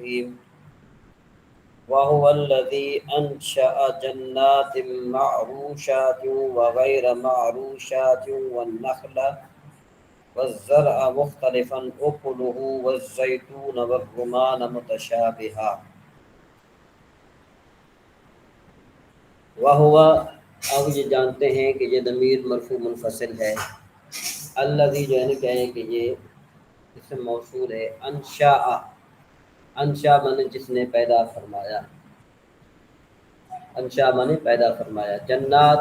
الرحيم وهو الذي أنشأ جنات معروشات وغير معروشات والنخل والزرع مختلفا أكله والزيتون والرمان متشابها وهو اب یہ جانتے ہیں کہ یہ ضمیر مرفوع منفصل ہے۔ الذی جو ہے نا کیا ہے کہ یہ اسم موصول ہے۔ انشاء مانے جس نے پیدا فرمایا، انشاء مانے پیدا فرمایا۔ جنات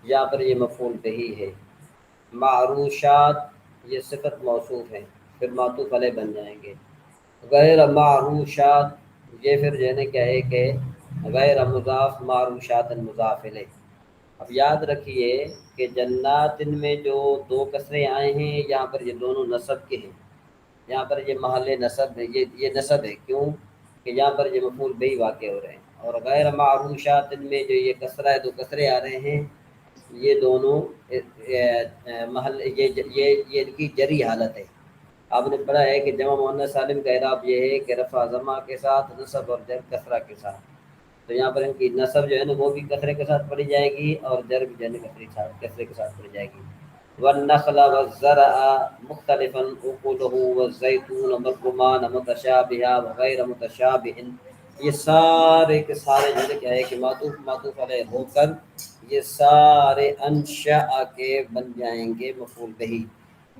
یہاں پر یہ مفعول بہی ہے۔ معروشات یہ صفت موصوف ہے، پھر معطوف علیہ بن جائیں گے۔ غیر معروشات یہ پھر جو ہے نا کیا ہے کہ غیر مضاف معروشات مضاف الیہ۔ اب یاد رکھیے کہ جنات میں جو دو کسرے آئے ہیں یہاں پر یہ دونوں نصب کے ہیں، یہاں پر یہ محل نصب ہے، یہ نصب ہے۔ کیوں کہ یہاں پر یہ مفعول بہی واقع ہو رہے ہیں۔ اور غیر معروشات میں جو یہ کسرہ ہے، دو کسرے آ رہے ہیں، یہ دونوں محل یہ ان کی جری حالت ہے۔ آپ نے پڑھا ہے کہ جمع مؤنث سالم کا اعراب یہ ہے کہ رفع ضمہ کے ساتھ، نصب اور جر کسرہ کے ساتھ۔ تو یہاں پر ان کی نصب جو ہے نا وہ بھی کسرے کے ساتھ پڑھی جائے گی اور جر بھی جو ہے نا کسرے کے ساتھ پڑھی جائے گی۔ والنخل والزرع مختلفا اكله والزيتون والرمان متشابها وغير متشابه، یہ سارے کے سارے جو ہے کیا ہے کہ معطوف علیہ ہو کر یہ سارے انشاء کے بن جائیں گے مفعول بہی۔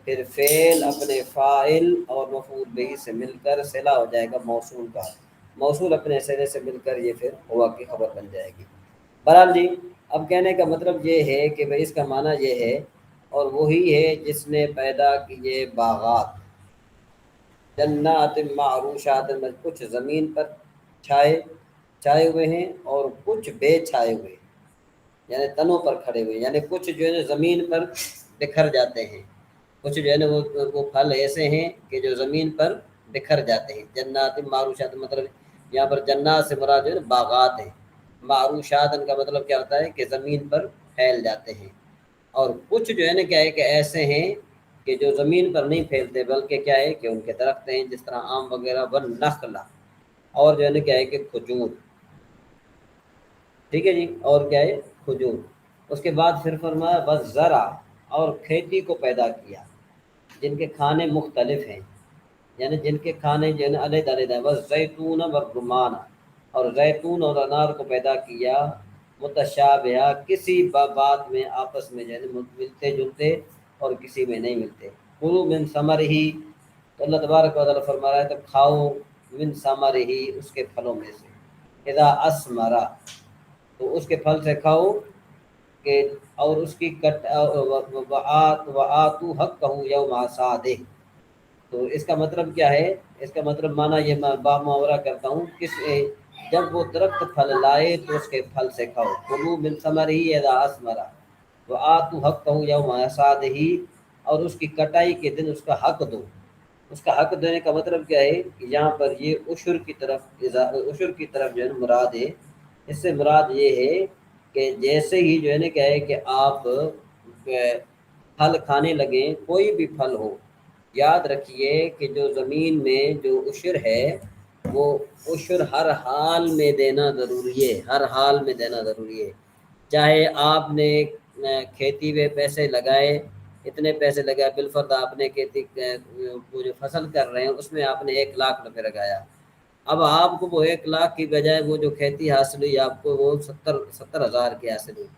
پھر فعل اپنے فاعل اور مفعول بہی سے مل کر صلہ ہو جائے گا موصول کا، موصول اپنے صلے سے مل کر یہ پھر ہوا کی خبر بن جائے گی۔ بہرحال جی اب کہنے کا مطلب یہ ہے کہ بھئی اس کا معنی یہ ہے، اور وہی ہے جس نے پیدا کیے باغات، جنات معروشات میں کچھ زمین پر چھائے ہوئے ہیں اور کچھ بے چھائے ہوئے، یعنی تنوں پر کھڑے ہوئے، یعنی کچھ جو ہے نا زمین پر بکھر جاتے ہیں، کچھ جو ہے نا وہ پھل ایسے ہیں کہ جو زمین پر بکھر جاتے ہیں۔ جنات معروشات مطلب یہاں پر جنات سے مراد جو ہے نا باغات ہیں، معروشات ان کا مطلب کیا ہوتا ہے کہ زمین پر پھیل جاتے ہیں۔ اور کچھ جو ہے نا کیا ہے کہ ایسے ہیں کہ جو زمین پر نہیں پھیلتے بلکہ کیا ہے کہ ان کے درخت ہیں، جس طرح آم وغیرہ، والنخل، اور جو ہے نا کیا ہے کہ کھجور، ٹھیک ہے جی، اور کیا ہے کھجور۔ اس کے بعد پھر فرمایا والزرع، اور کھیتی کو پیدا کیا، جن کے کھانے مختلف ہیں، یعنی جن کے کھانے جو ہے نا علیحدہ علیحدہ۔ والزیتون والرمان، اور زیتون اور انار کو پیدا کیا، متشابہہ کسی بات میں آپس میں جو ہے نا ملتے جلتے اور کسی میں نہیں ملتے۔ کلوا من ثمرہ، تو اللہ تبارک و تعالیٰ فرما رہا ہے تو کھاؤ من ثمرہ، اس کے پھلوں میں سے، اذا اثمرا، تو اس کے پھل سے کھاؤ کہ، اور اس کی وآتوا حقہ یوم حصادہ۔ تو اس کا مطلب کیا ہے؟ اس کا مطلب معنی یہ میں با محاورہ کرتا ہوں، جب وہ درخت پھل لائے تو اس کے پھل سے کھاؤ۔ کلوا من ثمرہ اذا اثمر وآتوا حقہ یوم حصادہ، اور اس کی کٹائی کے دن اس کا حق دو۔ اس کا حق دینے کا مطلب کیا ہے کہ یہاں پر یہ عشر کی طرف جو ہے مراد ہے۔ اس سے مراد یہ ہے کہ جیسے ہی جو ہے نا کیا ہے کہ آپ پھل کھانے لگیں، کوئی بھی پھل ہو، یاد رکھیے کہ جو زمین میں جو عشر ہے وہ عشر ہر حال میں دینا ضروری ہے، ہر حال میں دینا ضروری ہے۔ چاہے آپ نے کھیتی میں پیسے لگائے، اتنے پیسے لگائے، بالفرض آپ نے کھیتی وہ جو فصل کر رہے ہیں اس میں آپ نے 1,00,000 روپے لگایا، اب آپ کو وہ 1,00,000 کی بجائے وہ جو کھیتی حاصل ہوئی آپ کو وہ 70,000 کی حاصل ہوئی،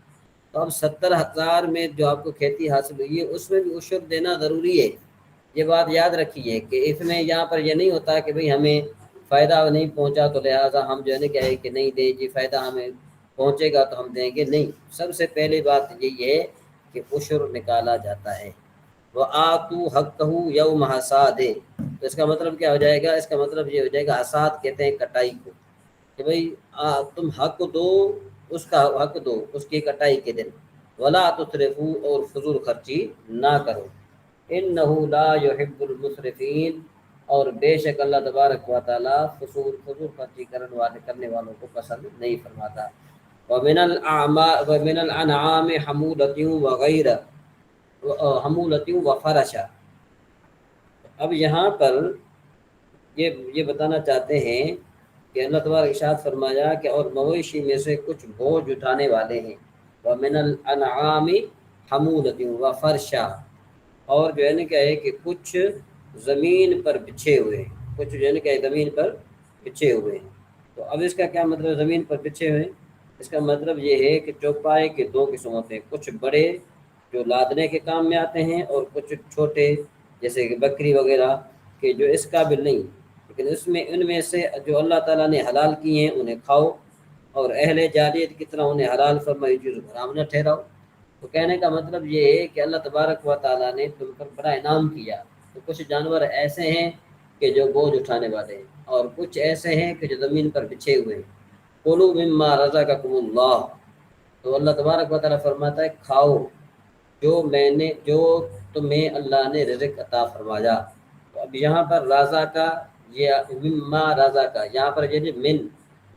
تو اب 70,000 میں جو آپ کو کھیتی حاصل ہوئی ہے اس میں بھی عشر دینا ضروری ہے۔ یہ بات یاد رکھیے کہ اس میں یہاں پر یہ نہیں ہوتا کہ بھئی ہمیں فائدہ نہیں پہنچا تو لہٰذا ہم جو ہے نا کیا ہے کہ نہیں دیں جی، فائدہ ہمیں پہنچے گا تو ہم دیں گے، نہیں۔ سب سے پہلی بات یہی ہے کہ عشر نکالا جاتا ہے۔ وآتوا حقہ یوم حصادہ، تو اس کا مطلب کیا ہو جائے گا؟ اس کا مطلب یہ ہو جائے گا، حصاد کہتے ہیں کٹائی کو، کہ بھئی تم حق دو، اس کا حق دو اس کی کٹائی کے دن۔ ولا تسرفوا، اور فضول خرچی نہ کرو۔ انہ لا يحب المسرفین، اور بے شک اللہ تبارک و تعالیٰ فضول خرچی کرنے والوں کو پسند نہیں فرماتا۔ ومن الانعام حمولۃ وغیرہ حمولۃ وفرشا، اب یہاں پر یہ بتانا چاہتے ہیں کہ اللہ تبارک ارشاد فرمایا کہ اور مویشی میں سے کچھ بوجھ اٹھانے والے ہیں، وَمِنَ الْأَنْعَامِ حَمُولَةٍ وَفَرْشًا، اور جو ہے نا کیا ہے کہ کچھ زمین پر بچھے ہوئے ہیں، کچھ جو ہے نا کہ زمین پر بچھے ہوئے ہیں۔ تو اب اس کا کیا مطلب زمین پر بچھے ہوئے ہیں؟ اس کا مطلب یہ ہے کہ چوپائے کے دو قسم ہوتے ہیں، کچھ بڑے جو لادنے کے کام میں آتے ہیں، اور کچھ چھوٹے جیسے کہ بکری وغیرہ کہ جو اس قابل نہیں، لیکن ان میں سے جو اللہ تعالیٰ نے حلال کی ہیں انہیں کھاؤ، اور اہل جاہلیت کی طرح انہیں حلال فرمائی چیز حرام نہ ٹھہراؤ۔ تو کہنے کا مطلب یہ ہے کہ اللہ تبارک و تعالیٰ نے تم پر بڑا انعام کیا۔ تو کچھ جانور ایسے ہیں کہ جو بوجھ اٹھانے والے ہیں، اور کچھ ایسے ہیں کہ جو زمین پر بچھے ہوئے ہیں۔ کُلُوا مِمَّا رَزَقَكُمُ اللَّهُ، تو اللہ تبارک و تعالیٰ فرماتا ہے کھاؤ جو تمہیں اللہ نے رزق عطا فرمایا۔ تو اب یہاں پر رازا کا یہ مما رازا کا یہاں پر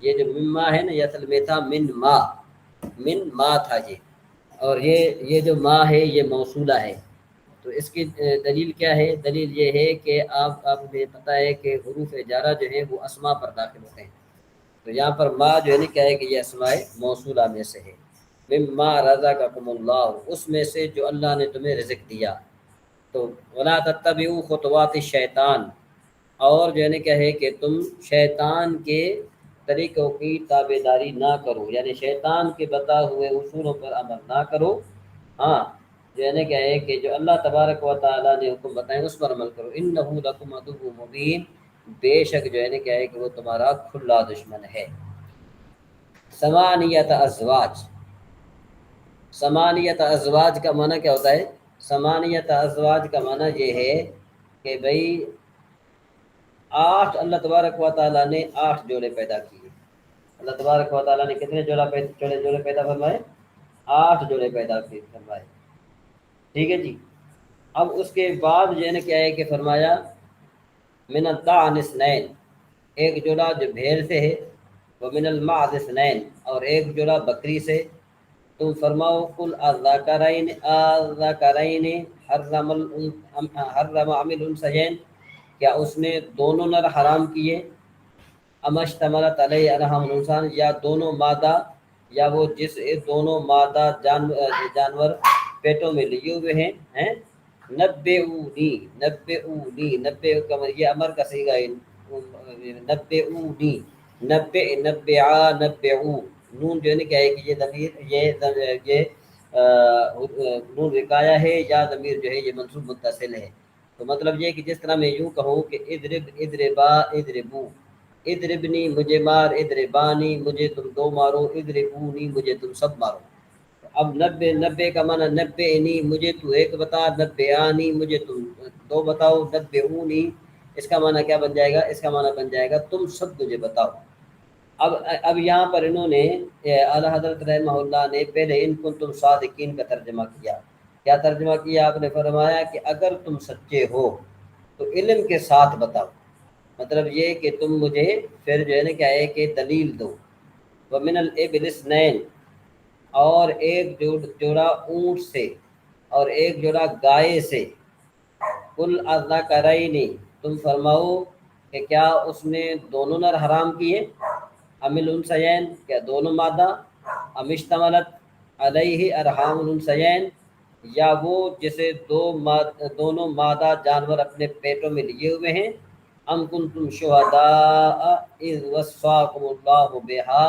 یہ جو مما ہے نا، یہ اصل میں تھا من ما تھا یہ، اور یہ جو ما ہے یہ موصولہ ہے۔ تو اس کی دلیل کیا ہے؟ دلیل یہ ہے کہ آپ نے پتہ ہے کہ حروف جارہ جو ہیں وہ اسماء پر داخل ہوتے ہیں، تو یہاں پر ما جو ہے نا کیا ہے کہ یہ اسماء موصولہ میں سے ہے۔ مما رزقکم اللہ، اس میں سے جو اللہ نے تمہیں رزق دیا۔ تو ولا تتبعوا خطوات الشیطان، اور جو ہے نا کیا ہے کہ تم شیطان کے طریقوں کی تابع داری نہ کرو، یعنی شیطان کے بتائے ہوئے اصولوں پر عمل نہ کرو۔ ہاں جو ہے نا کیا ہے کہ جو اللہ تبارک و تعالیٰ نے حکم بتائیں اس پر عمل کرو۔ انہ لکم عدو مبین، بے شک جو ہے نا کیا ہے کہ وہ تمہارا کھلا دشمن ہے۔ ثمانیت ازواج، ثمانیت ازواج کا معنی کیا ہوتا ہے؟ ثمانیت ازواج کا معنی یہ ہے کہ بھئی 8 اللہ تبارک و تعالیٰ نے 8 جوڑے پیدا کیے۔ اللہ تبارک و تعالیٰ نے کتنے جوڑے پیدا فرمائے؟ 8 جوڑے پیدا فرمائے، ٹھیک ہے جی۔ اب اس کے بعد جو ہے نا کیا ہے کہ فرمایا من الضأن اثنین، ایک جوڑا جو بھیڑ سے ہے، ومن المعز اثنین، اور ایک جوڑا بکری سے۔ تم فرماؤ قل الذکرین حرم ام الانثیین، کیا اس نے دونوں نر حرام کیے؟ ام اشتملت علیہ ارحام الانسان، یا دونوں مادہ، یا وہ جس دونوں مادہ جانور پیٹوں میں لیے ہوئے ہیں۔ نبئونی، نبئ کا یہ امر کا صیغہ ہے، نبئونی، نبئا نبئو، نون جو ہے نا کیا ہے کہ یہ ضمیر یہ نون وقایا ہے، یا ضمیر جو ہے یہ منصوب متصل ہے۔ تو مطلب یہ کہ جس طرح میں یوں کہوں کہ اضرب اضربا اضربو، اضربنی مجھے مار، اضربانی مجھے تم دو مارو، اضربونی مجھے تم سب مارو۔ اب نبے کا معنی نبئنی مجھے تو ایک بتا، نبئانی مجھے تم دو بتاؤ، نبئونی اس کا معنی کیا بن جائے گا؟ اس کا معنی بن جائے گا تم سب مجھے بتاؤ۔ اب یہاں پر انہوں نے اعلیٰ حضرت رحمہ اللہ نے پہلے ان کنتم صادقین کا ترجمہ کیا۔ کیا ترجمہ کیا؟ آپ نے فرمایا کہ اگر تم سچے ہو تو علم کے ساتھ بتاؤ، مطلب یہ کہ تم مجھے پھر جو ہے نا کیا ہے کہ دلیل دو۔ ومن الابل اثنین، اور ایک جوڑا اونٹ سے، اور ایک جوڑا گائے سے۔ قل الذکرین، تم فرماؤ کہ کیا اس نے دونوں نر حرام کیے؟ ام الانثیین، کیا دونوں مادہ؟ ام اشتملت علیہ ارحام الانثیین، یا وہ جسے دونوں مادہ جانور اپنے پیٹوں میں لیے ہوئے ہیں۔ ام کنتم شہداء اذ وصاکم اللہ بہا،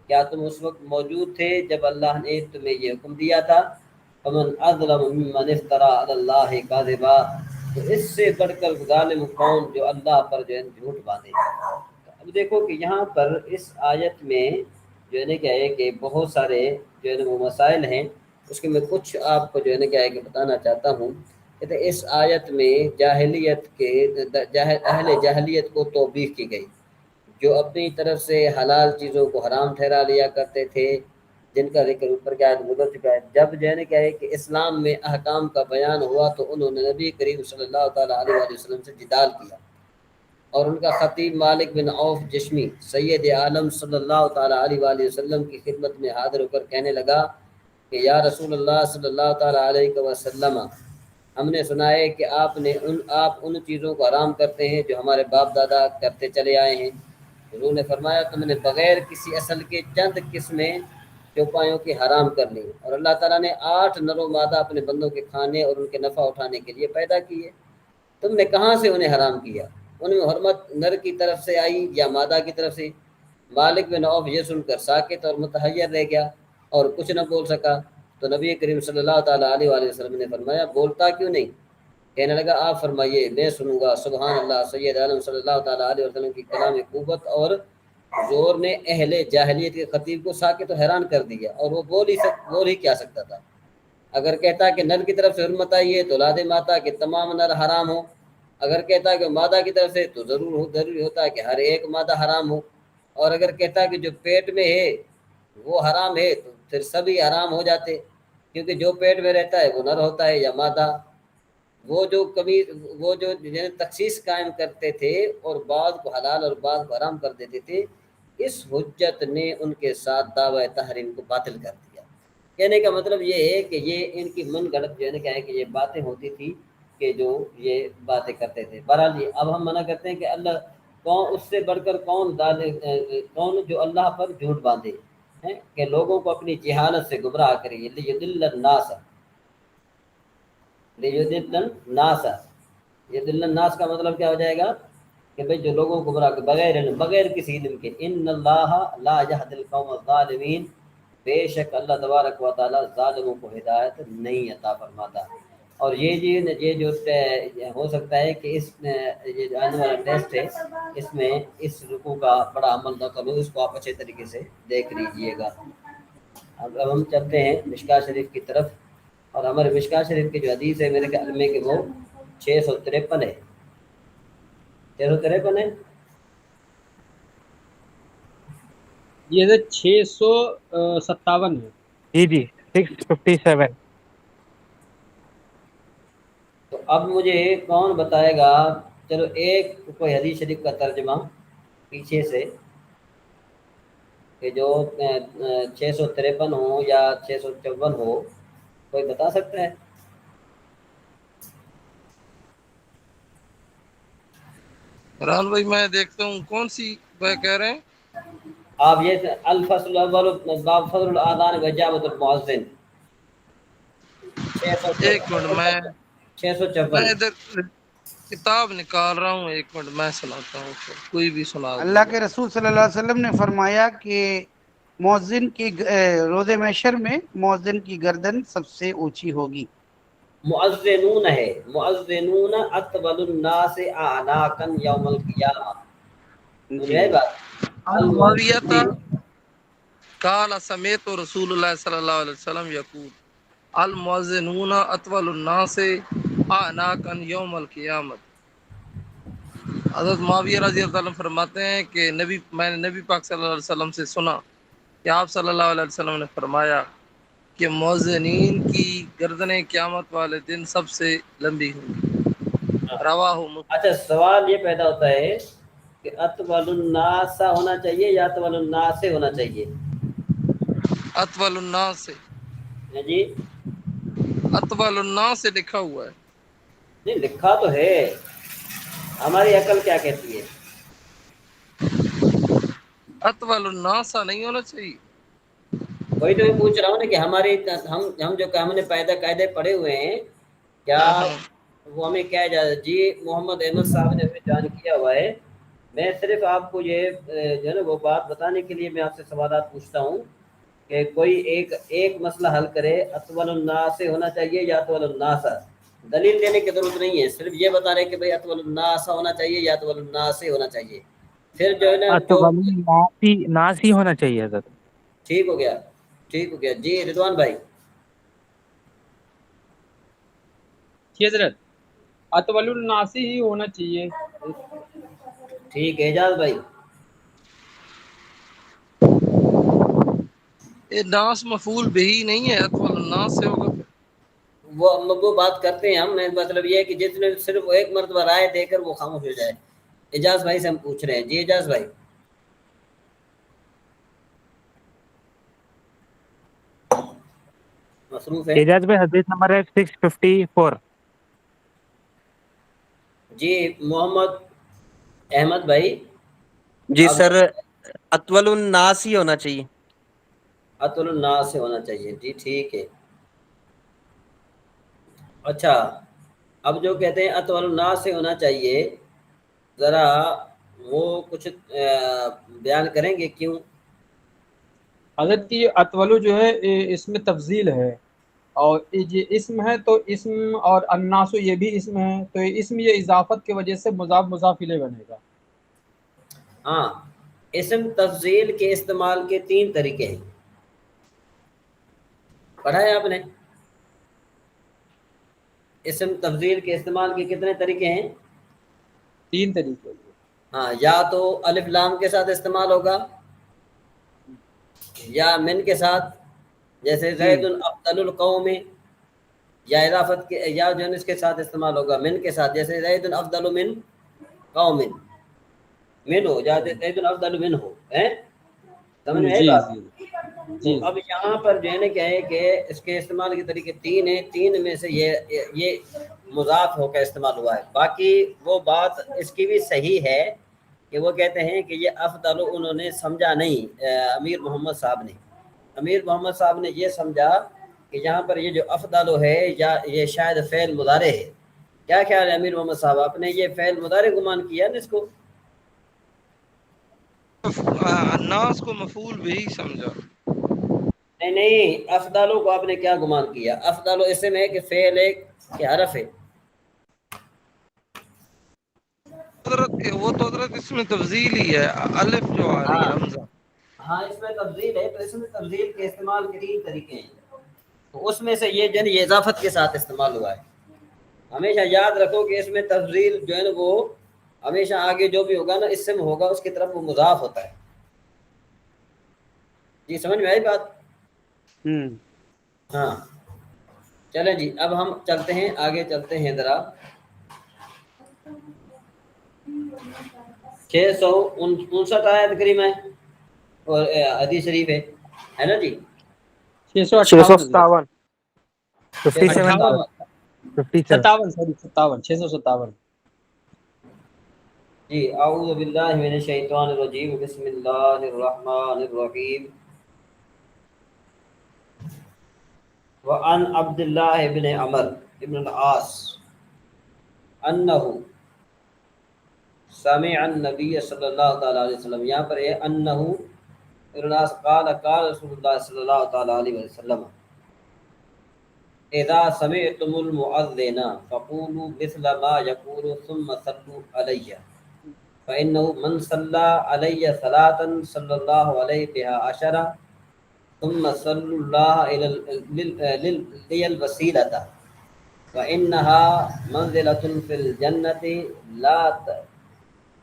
کیا تم اس وقت موجود تھے جب اللہ نے تمہیں یہ حکم دیا تھا؟ فمن اظلم ممن افترى علی اللہ کاذبا، تو اس سے بڑھ کر ظالم کون جو اللہ پر جو ہے جھوٹ باندھے۔ اب دیکھو کہ یہاں پر اس آیت میں جو ہے نا کیا ہے کہ بہت سارے جو ہے نا وہ مسائل ہیں، اس کے میں کچھ آپ کو جو ہے نا کیا ہے کہ بتانا چاہتا ہوں۔ کہ اس آیت میں اہل جاہلیت کو توبیخ کی گئی، جو اپنی طرف سے حلال چیزوں کو حرام ٹھہرا لیا کرتے تھے، جن کا ذکر اوپر کیا گزر چکا ہے۔ جب جو ہے نا کیا ہے کہ اسلام میں احکام کا بیان ہوا تو انہوں نے نبی کریم صلی اللہ تعالیٰ علیہ وسلم سے جدال کیا، اور ان کا خطیب مالک بن عوف جشمی سید عالم صلی اللہ تعالیٰ علیہ وآلہ وسلم کی خدمت میں حاضر ہو کر کہنے لگا کہ یا رسول اللہ صلی اللہ تعالیٰ علیہ وسلم، ہم نے سنا ہے کہ آپ ان چیزوں کو حرام کرتے ہیں جو ہمارے باپ دادا کرتے چلے آئے ہیں۔ حضور نے فرمایا تم نے بغیر کسی اصل کے چند قسمیں چوپایوں کی حرام کر لی، اور اللہ تعالیٰ نے 8 نر و مادہ اپنے بندوں کے کھانے اور ان کے نفع اٹھانے کے لیے پیدا کیے، تم نے کہاں سے انہیں حرام کیا؟ ان میں حرمت نر کی طرف سے آئی یا مادہ کی طرف سے؟ مالک بن عوف یہ سن کر ساکت اور متحیر رہ گیا اور کچھ نہ بول سکا، تو نبی کریم صلی اللہ تعالیٰ علیہ وآلہ وسلم نے فرمایا بولتا کیوں نہیں؟ کہنے لگا آپ فرمائیے میں سنوں گا۔ سبحان اللہ، سید عالم صلی اللہ تعالیٰ علیہ وسلم کی کلام قوت اور زور نے اہل جاہلیت کے خطیب کو ساکت و حیران کر دیا، اور وہ بول ہی کیا سکتا تھا؟ اگر کہتا کہ نر کی طرف سے حرمت آئی ہے تو لازم آتا کہ تمام نر حرام ہو، اگر کہتا کہ مادہ کی طرف سے تو ضروری ہوتا کہ ہر ایک مادہ حرام ہو، اور اگر کہتا کہ جو پیٹ میں ہے وہ حرام ہے تو پھر سبھی حرام ہو جاتے، کیونکہ جو پیٹ میں رہتا ہے وہ نر ہوتا ہے یا مادہ۔ وہ جو تخصیص قائم کرتے تھے اور بعض کو حلال اور بعض کو حرام کر دیتے تھے، اس حجت نے ان کے ساتھ دعوی تحریم کو باطل کر دیا۔ کہنے کا مطلب یہ ہے کہ یہ ان کی من گھڑت جو ہے نا کیا ہے کہ یہ باتیں ہوتی تھی کہ جو یہ باتیں کرتے تھے۔ بہرحال اب ہم منع کرتے ہیں کہ اللہ کون اس سے بڑھ کر کون جو اللہ پر جھوٹ باندھے ہیں کہ لوگوں کو اپنی جہالت سے گمراہ کرے۔ لیضل الناس، لیضل الناس، یضل الناس کا مطلب کیا ہو جائے گا کہ بھئی جو لوگوں کو گمراہ بغیر علم، بغیر کسی علم کے۔ ان اللہ لا یہدی القوم الظالمین، بے شک اللہ تبارک و تعالیٰ ظالموں کو ہدایت نہیں عطا فرماتا۔ اور یہ جو ہو سکتا ہے کہ یہ جو آنے والا ٹیسٹ ہے اس میں اس رکوع کا بڑا عمل نہ کرو، اس کو آپ اچھے طریقے سے دیکھ لیجئے گا۔ اب ہم چلتے ہیں مشکوٰۃ شریف کی طرف، اور ہمارے مشکوٰۃ شریف کی جو حدیث ہے میرے خیال میں کہ وہ 653 ہے، 653 ہے۔ یہ 657 ہے۔ جی 657۔ تو اب مجھے کون بتائے گا، چلو ایک کوئی حدیث شریف کا ترجمہ پیچھے سے کہ جو 653 ہو یا 654 ہو، کوئی بتا سکتا ہے؟ فرحان بھائی میں دیکھتا ہوں کون سی وہ کہہ رہے ہیں آپ یہ الفصل الاول باب فضل الاذان و اجابت المؤذن، ایک منٹ، میں 654۔ ادھر کتاب نکال رہا ہوں، ایک منٹ میں سناتا ہوں، کوئی بھی سنا دو۔ اللہ کے رسول صلی اللہ علیہ وسلم نے فرمایا کہ مؤذن کی روز محشر میں مؤذن کی گردن سب سے اونچی ہوگی۔ مؤذنون ہے، مؤذنون اطول الناس اعناقا یوم القیامہ، جی ہے بات معاویہ المؤذن۔ قال سمیعت رسول اللہ صلی اللہ علیہ وسلم یقول المؤذنون اطول الناس اعناقا یوم القیامت۔ حضرت معاویہ رضی اللہ عنہ فرماتے ہیں کہ میں نے نبی پاک صلی اللہ علیہ وسلم سے سنا کہ آپ صلی اللہ علیہ وسلم نے فرمایا کہ مؤذنین کی گردنیں قیامت والے دن سب سے لمبی ہوں گی۔ رواہ مسلم۔ اچھا سوال یہ پیدا ہوتا ہے کہ اطول الناس ہونا چاہیے یا اطول الناس ہونا چاہیے؟ اطول الناس سے، جی اطول الناس سے لکھا ہوا ہے۔ نہیں لکھا تو ہے، ہماری عقل کیا کہتی ہے؟ اطول الناس نہیں ہونا چاہیے۔ وہی تو میں پوچھ رہا ہوں نا کہ ہم جو ہم نے قاعدے پڑھے ہوئے ہیں کیا وہ ہمیں کیا اجازت؟ جی محمد احمد صاحب نے ہمیں جوائن کیا ہوا ہے، میں صرف آپ کو یہ جو ہے نا وہ بات بتانے کے لیے میں آپ سے سوالات پوچھتا ہوں کہ کوئی ایک مسئلہ حل کرے، اطول الناس ہونا چاہیے یا اطول الناس؟ دلیل دینے کی ضرورت نہیں ہے، صرف یہ بتا رہے کہ بھئی اطول الناس ہونا چاہیے یا اطول الناس ہونا چاہیے، پھر جو ہے نا جو ناس ہی ہونا چاہیے حضرت۔ ٹھیک ہو گیا، ٹھیک ہو گیا۔ جی رضوان بھائی۔ جی حضرت اطول الناس ہی ہونا چاہیے۔ ٹھیک ہے اعجاز بھائی۔ یہ ناس مفعول بہی نہیں ہے، اطول الناس سے ہوگا۔ وہ بات کرتے ہیں ہم، مطلب یہ ہے کہ جس نے صرف ایک مرتبہ رائے دے کر وہ خاموش ہو جائے۔ اعجاز بھائی سے ہم پوچھ رہے ہیں۔ جی اعجاز بھائی۔ مصروف ہے؟ اعجاز بھائی حدیث نمبر ہے 654۔ جی محمد احمد بھائی جی آپ سر، اطول الناس ہی ہونا چاہیے. اطول الناس سے ہونا چاہیے. جی ٹھیک ہے. اچھا اب جو کہتے ہیں اطول الناس سے ہونا چاہیے، ذرا وہ کچھ بیان کریں گے کیوں؟ حضرت کی اطولو جو ہے اس میں تفضیل ہے، اور یہ اسم ہے تو اسم، اور الناسو یہ بھی اسم ہے تو اسم یہ اضافت کی وجہ سے مضاف مضاف الیہ بنے گا. ہاں اسم تفضیل کے استعمال کے 3 طریقے ہیں. پڑھا ہے آپ نے؟ اسم تفضیل کے استعمال کے کتنے طریقے ہیں؟ 3 طریقے. ہاں، یا تو الف لام کے ساتھ استعمال ہوگا، یا من کے ساتھ، جیسے جی زید افضل القوم، یا اضافت کے، یا جو ہے اس کے ساتھ استعمال ہوگا من کے ساتھ، جیسے زید افضل من قوم، من ہو جاتے زید افضل من ہو. سمجھ میں آئی جی بات؟ جی تو جی اب یہاں پر جو ہے نا کیا ہے کہ اس کے استعمال کے طریقے 3 ہیں، 3 میں سے یہ مضاف ہو کر استعمال ہوا ہے. باقی وہ بات اس کی بھی صحیح ہے کہ وہ کہتے ہیں کہ یہ افضل انہوں نے سمجھا نہیں، امیر محمد صاحب نے. امیر محمد صاحب نے یہ سمجھا کہ یہاں پر یہ جو افضل ہے یا یہ شاید فعل مضارع ہے. کیا خیال ہے امیر محمد صاحب، آپ نے یہ فعل مضارع گمان کیا نا اس کو؟ الناس کو مفعول بھی سمجھا. نہیں نہیں، افضل کو آپ نے کیا گمان کیا؟ افضل اسم ہے کہ فعل ہے کہ حرف ہے؟ حضرت وہ تو حضرت اس میں تفضیل ہی ہے، الف جو آ رہی ہاں ہے حمزہ. ہاں اس میں تفضیل ہے، تو اس میں تفضیل کے استعمال کے 3 طریقے ہیں، تو اس میں سے یہ جو ہے یہ اضافت کے ساتھ استعمال ہوا ہے. ہمیشہ یاد رکھو کہ اس میں تفضیل جو ہے نا وہ ہمیشہ آگے جو بھی ہوگا نا اسم ہوگا اس کی طرف وہ مضاف ہوتا ہے. جی سمجھ میں آئی بات؟ ہاں چلیں جی، اب ہم چلتے ہیں آگے، چلتے ہیں ذرا. 659 آیت کریمہ ہے اور حدیث شریف ہے نا جی. 658 حضرت. 657 57 58 57. 57 سوری 57 657. جی اعوذ باللہ من الشیطان الرجیم، بسم اللہ الرحمن الرحیم. وعن عبد اللہ بن عمر بن العاص انہ سمع النبی صلی اللہ تعالی علیہ وسلم، یہاں پر ہے انہ الناس قال قال رسول اللہ صلی اللہ تعالی علیہ وسلم اذا سمعتم المؤذن فقولوا مثل ما يقول ثم صلوا علیہ فإنه من صلى علي صلاة صلى الله عليه بها 10 ثم صلوا الله لي الوسيلة فإنها منزلة في الجنة لا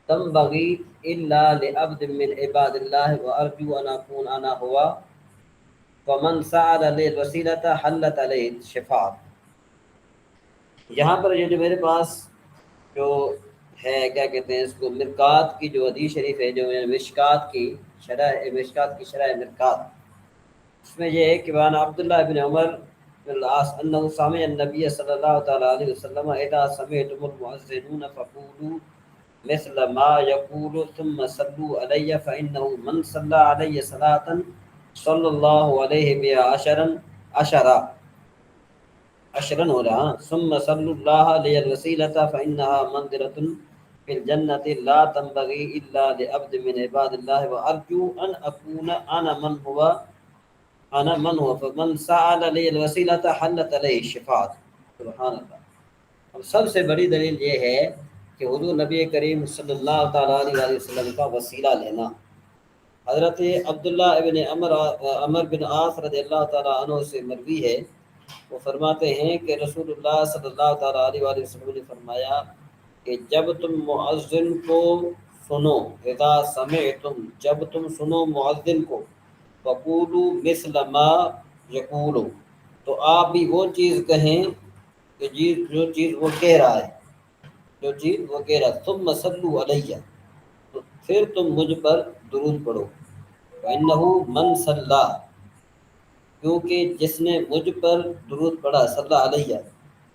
تنبغي إلا لعبد من عباد الله وأرجو أن أكون أنا هو فمن سأل لي الوسيلة حلت عليه الشفاعة. یہاں پر یہ جو میرے پاس جو ہے کیا کہتے ہیں اس کو، مرکات کی جو حدیث شریف ہے، جو مشکات کی شرح مرکات، اس میں یہ ہے کہ وعن عبداللہ بن عمر بن العاص انہ سمع النبی صلی اللہ تعالی علیہ وسلم اذا سمعتم المؤذنون فقولوا مثل ما يقول ثم صلوا علی فانه من صلى علی صلاة صلی اللہ علیہ بها 10 ہو رہا ثم صلوا اللہ لی الوسیلۃ فانها منزلۃ فی الجنۃ لا تنبغی الا لعبد من عباد اللہ وارجو ان اکون انا من ہوا فمن سأل لی الوسیلۃ حلت علیہ الشفاعۃ. سبحان اللہ. اب سب سے بڑی دلیل یہ ہے کہ حضور نبی کریم صلی اللہ تعالی علیہ وسلم کا وسیلہ لینا. حضرت عبداللہ ابن عمر بن عاص رضی اللہ تعالی عنہ سے مروی ہے، وہ فرماتے ہیں کہ رسول اللہ صلی اللہ تعالی علیہ وسلم نے فرمایا کہ جب تم مؤذن کو سنو، اذا سمعتم جب تم سنو مؤذن کو، فقولوا مثل ما یقول تو آپ بھی وہ چیز کہیں کہ جو چیز وہ کہہ رہا ہے، جو چیز وہ کہہ رہا ہے. ثم صلوا علیہ تو پھر تم مجھ پر درود پڑھو. فإنہ من صلی کیونکہ جس نے مجھ پر درود پڑھا، صلی علیہ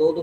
2-2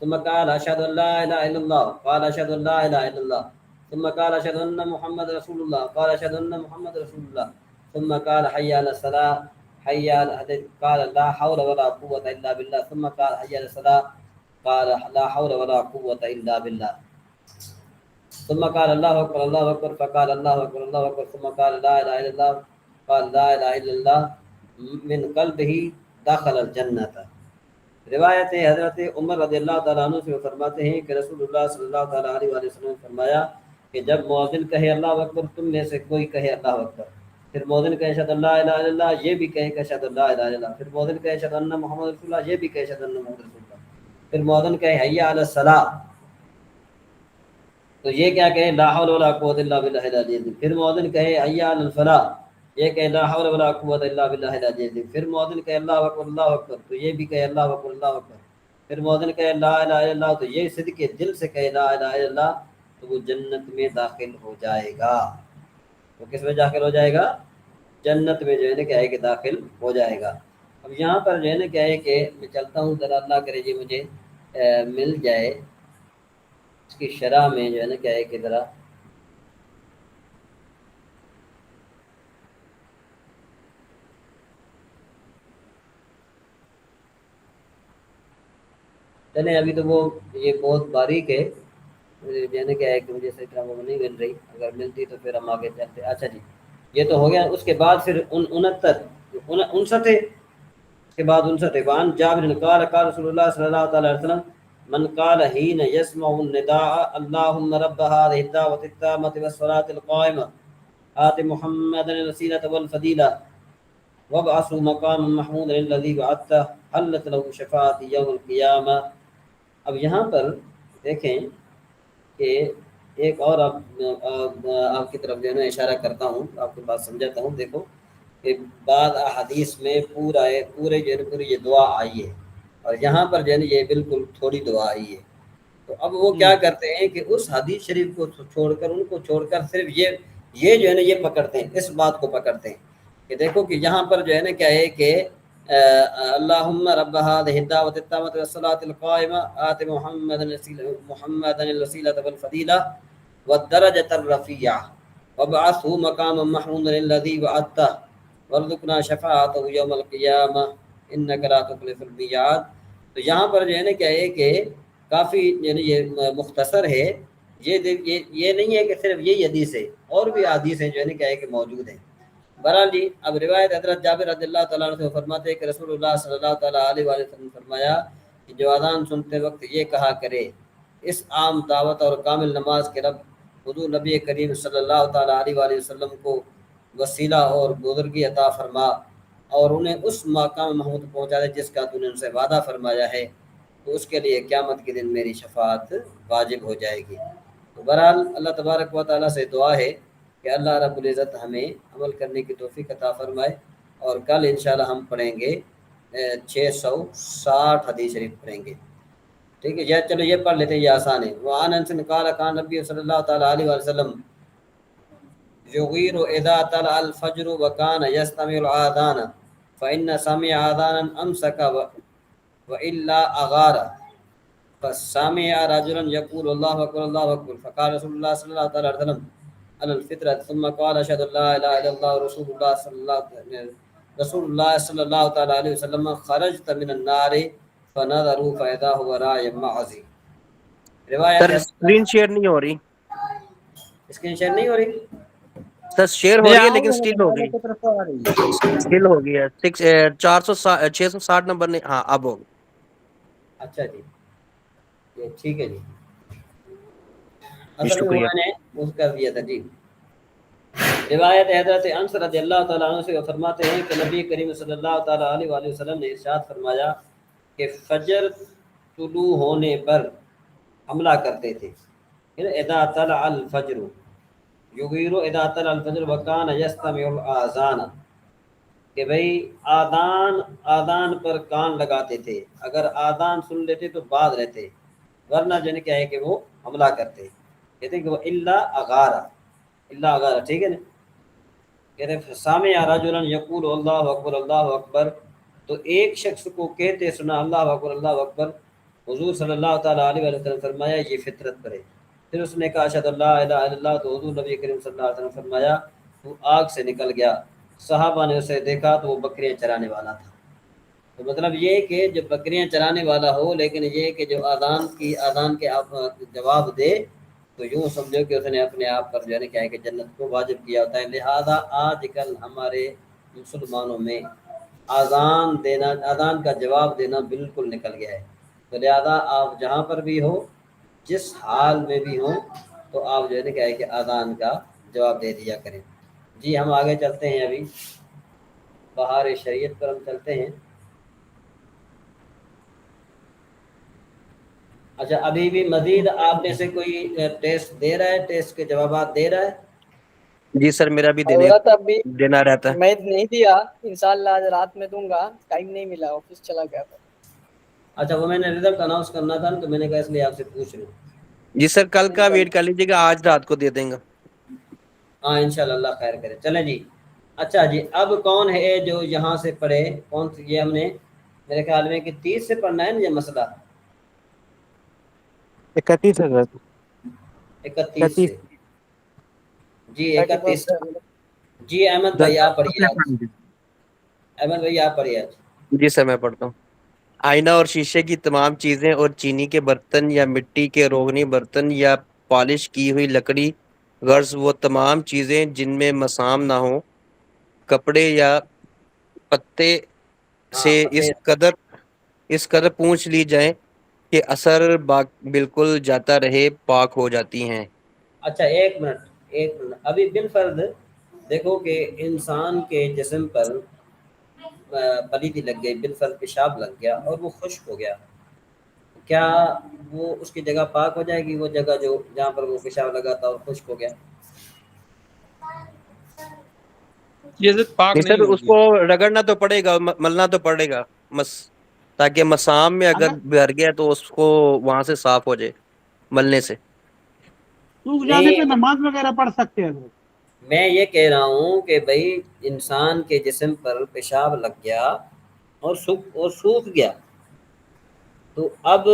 ثم قال أشهد أن لا إله إلا الله قال أشهد أن لا إله إلا الله ثم قال أشهد أن محمد رسول الله قال أشهد أن محمد رسول الله ثم قال حي على الصلاة حي على قال لا حول ولا قوة إلا بالله ثم قال حي على الصلاة قال لا حول ولا قوة إلا بالله ثم قال الله أكبر فقال الله أكبر ثم قال لا إله إلا الله قال لا إله إلا الله من قلبه دخل الجنة۔ روایت ہے حضرت عمر رضی اللہ تعالیٰ عنہ سے فرماتے ہیں کہ رسول اللہ صلی اللہ تعالیٰ علیہ وسلم نے فرمایا کہ جب مؤذن کہے اللہ اکبر، تم میں سے کوئی کہے اللہ اکبر، پھر مؤذن کہے اشہد ان لا الہ الا اللہ، یہ بھی کہے کہ اشہد ان لا الہ الا اللہ، پھر مؤذن کہے اشہد ان محمد رسول اللہ، یہ بھی کہے اشہد ان محمد رسول اللہ، پھر مؤذن کہے حی علی الصلاۃ، تو یہ کیا کہے لا حول ولا قوت الا باللہ العلی العظیم، پھر مؤذن کہے حی علی الفلاح، یہ کہ لا حول ولا قوت الا باللہ العلی العظیم، پھر مؤذن کہے اللہ اکبر، تو یہ بھی کہے اللہ اکبر، پھر مؤذن کہے لا الہ الا اللہ، تو یہ صدق دل سے کہے لا الہ الا اللہ، تو وہ جنت میں داخل ہو جائے گا۔ وہ کس میں داخل ہو جائے گا؟ جنت میں جو ہے نا کیا ہے کہ داخل ہو جائے گا۔ اب یہاں پر جو ہے نا کیا ہے کہ میں چلتا ہوں، ذرا اللہ کرے جی مجھے مل جائے اس کی شرح میں جو ہے نا کیا ہے کہ ذرا چلیں ابھی تو وہ یہ بہت باریک ہے، جو ہے نا کیا ہے کہ مجھے صحیح طرح وہ نہیں مل رہی، اگر ملتی تو پھر ہم آگے چلتے۔ اچھا جی یہ تو ہو گیا، اس کے بعد پھر 69 اس کے بعد 69 وان جابر قال قال رسول اللہ صلی اللہ تعالی علیہ وسلم من قال حين يسمع النداء اللهم رب هذه الدعوة التامة والصلاة القائمة آت محمدا الوسيلة والفضيلة وابعثه مقاما محمودا الذي وعدته حلت له شفاعة يوم القيامة۔ اب یہاں پر دیکھیں کہ ایک اور آپ کی طرف جو ہے نا اشارہ کرتا ہوں، آپ کی بات سمجھاتا ہوں۔ دیکھو کہ بعض احادیث میں پورے جو ہے نا پوری یہ دعا آئی ہے، اور یہاں پر جو ہے نا یہ بالکل تھوڑی دعا آئی ہے۔ تو اب وہ کیا کرتے ہیں کہ اس حدیث شریف کو چھوڑ کر، ان کو چھوڑ کر صرف یہ جو ہے نا یہ پکڑتے ہیں، اس بات کو پکڑتے ہیں کہ دیکھو کہ یہاں پر جو ہے نا کیا ہے کہ اللہم رب هذه الدعوة التامة والصلاة القائمة آت محمدا الوسيلة والفضيلة والدرجة الرفيعة وابعثه مقاما محمودا الذي وعدته وارزقنا شفاعته يوم القيامة انك لا تخلف الميعاد۔ تو یہاں پر جو ہے نا کیا ہے کہ کافی یعنی یہ مختصر ہے، یہ نہیں ہے کہ صرف یہی حدیث ہے، اور بھی حدیث ہیں جو ہے نا کیا ہے کہ موجود ہیں۔ بہرحال جی اب روایت حضرت جابر رضی اللہ تعالیٰ عنہ سے فرماتے ہیں کہ رسول اللہ صلی اللہ تعالیٰ علیہ وسلم نے فرمایا کہ جو اذان سنتے وقت یہ کہا کرے اس عام دعوت اور کامل نماز کے رب حضور نبی کریم صلی اللہ تعالیٰ علیہ وسلم کو وسیلہ اور بزرگی عطا فرما اور انہیں اس مقام محمود پہنچا دے جس کا تو نے ان سے وعدہ فرمایا ہے، تو اس کے لیے قیامت کے دن میری شفاعت واجب ہو جائے گی۔ تو بہرحال اللہ تبارک و تعالیٰ سے دعا ہے کہ اللہ رب العزت ہمیں عمل کرنے کی توفیق عطا فرمائے، اور کل انشاءاللہ ہم پڑھیں گے 660 حدیث شریف پڑھیں گے، ٹھیک ہے؟ یا چلو یہ پڑھ لیتے ہیں، یہ آسان ہے۔ وعن انس قال کان نبی صلی اللہ تعالیٰ علیہ وسلم یغیر اذا طلع الفجر وکان یستمع الاذان فإن سمع آذانا امسک والا اغار فسمع رجلا يقول الله اکبر اللہ اکبر فقال رسول اللہ صلی اللہ تعالیٰ علیہ وسلم على الفطرة ثم قال اشهد ان لا اله الا الله رسول الله صلی اللہ تعالیٰ علیہ وسلم خرجت من النار فنظروا فاذا هو راع معزي۔ روایت سر اسکرین شیئر نہیں ہو رہی، اسکرین شیئر نہیں ہو رہی؟ سر شیئر ہو رہی ہے لیکن اسٹل ہو گئی، اسٹل ہو گئی ہے 660 نمبر نے، ہاں اب ہوگی۔ اچھا جی یہ ٹھیک ہے جی، اصل میں شکریہ۔ میں نے اس کر دیا تھا جی۔ روایت حضرت انس رضی اللہ تعالیٰ عنہ سے فرماتے ہیں کہ نبی کریم صلی اللہ تعالیٰ علیہ وآلہ وسلم نے ارشاد فرمایا کہ فجر طلوع ہونے پر حملہ کرتے تھے، اذا طلع الفجر یغیر اذا طلع الفجر وکان یستمع الاذان، کہ بھئی آذان پر کان لگاتے تھے، اگر آذان سن لیتے تو باز رہتے، ورنہ جو ہے کیا ہے کہ وہ حملہ کرتے۔ کہتے ہیں کہ وہ اللہ اغارہ، ٹھیک ہے نا؟ کہتے ہیں سامع رجلا یقول اللہ اکبر، تو ایک شخص کو کہتے سنا اللہ اکبر اللہ اکبر، حضور صلی اللہ تعالیٰ علیہ وسلم فرمایا یہ فطرت پر ہے۔ پھر اس نے کہا اشہد اللہ الہ الا اللہ، تو حضور نبی کریم صلی اللہ علیہ وسلم فرمایا تو آگ سے نکل گیا۔ صحابہ نے اسے دیکھا تو وہ بکریاں چرانے والا تھا۔ تو مطلب یہ کہ جو بکریاں چرانے والا ہو، لیکن یہ کہ جو آذان کے جواب دے، تو یوں سمجھو کہ اس نے اپنے آپ پر جو ہے کیا ہے کہ جنت کو واجب کیا ہوتا ہے۔ لہذا آج کل ہمارے مسلمانوں میں آذان کا جواب دینا بالکل نکل گیا ہے۔ تو لہذا آپ جہاں پر بھی ہو، جس حال میں بھی ہوں، تو آپ جو ہے کیا ہے کہ آذان کا جواب دے دیا کریں۔ جی ہم آگے چلتے ہیں، ابھی بہار شریعت پر ہم چلتے ہیں۔ اچھا ابھی بھی مزید آپ میں سے کوئی ٹیسٹ دے رہا ہے، ٹیسٹ کے جوابات دے رہا ہے؟ جی سر میرا بھی دینا رہتا ہے۔ میں نہیں دیا، انشاءاللہ آج رات میں دوں گا، ٹائم نہیں ملا، آفس چلا گیا تھا۔ اچھا وہ میں نے رزلٹ اناؤنس کرنا تھا نا، تو میں نے کہا اس لیے آپ سے پوچھ لوں۔ جی سر کل کا ویٹ کر لیجیے گا، آج رات کو دے دیں گا۔ ہاں انشاءاللہ اللہ خیر کرے. چلیں جی. اچھا جی اب کون ہے جو یہاں سے پڑھے؟ کون سی؟ یہ ہم نے میرے خیال میں کہ 30 سے پڑھنا ہے نا یہ مسئلہ. 31 حضرت. 31 سے. جی 31. جی احمد ذرا بھائی آپ پڑھیے اپنے آج. پڑھ لیجیے. احمد بھائی آپ پڑھیے آج. جی سر میں پڑھتا ہوں. آئینہ اور شیشے کی تمام چیزیں اور چینی کے برتن یا مٹی کے روغنی برتن یا پالش کی ہوئی لکڑی، غرض وہ تمام چیزیں جن میں مسام نہ ہو، کپڑے یا پتے ہاں سے پتے. اس قدر پوچھ لی جائیں کہ اثر بالکل جاتا رہے، پاک ہو جاتی ہیں. اچھا ایک منٹ ابھی بالفرض دیکھو کہ انسان کے جسم پر پلیدی لگ گئی، بالفرض پیشاب لگ گیا اور وہ خشک ہو گیا، کیا وہ اس کی جگہ پاک ہو جائے گی؟ وہ جگہ جو جہاں پر وہ پیشاب لگا تھا اور خشک ہو گیا. یہ ضد پاک نہیں نہیں سر اس ہوگی. کو رگڑنا تو پڑے گا، ملنا تو پڑے گا تاکہ مسام میں اگر اگر بھر گیا تو اس کو وہاں سے صاف ہو جائے ملنے سے. سوکھ جانے پہ نہیں نماز وغیرہ پڑھ سکتے ہیں حضرت. میں یہ کہہ رہا ہوں کہ بھائی انسان کے جسم پر پیشاب لگ گیا اور سوکھ گیا، تو اب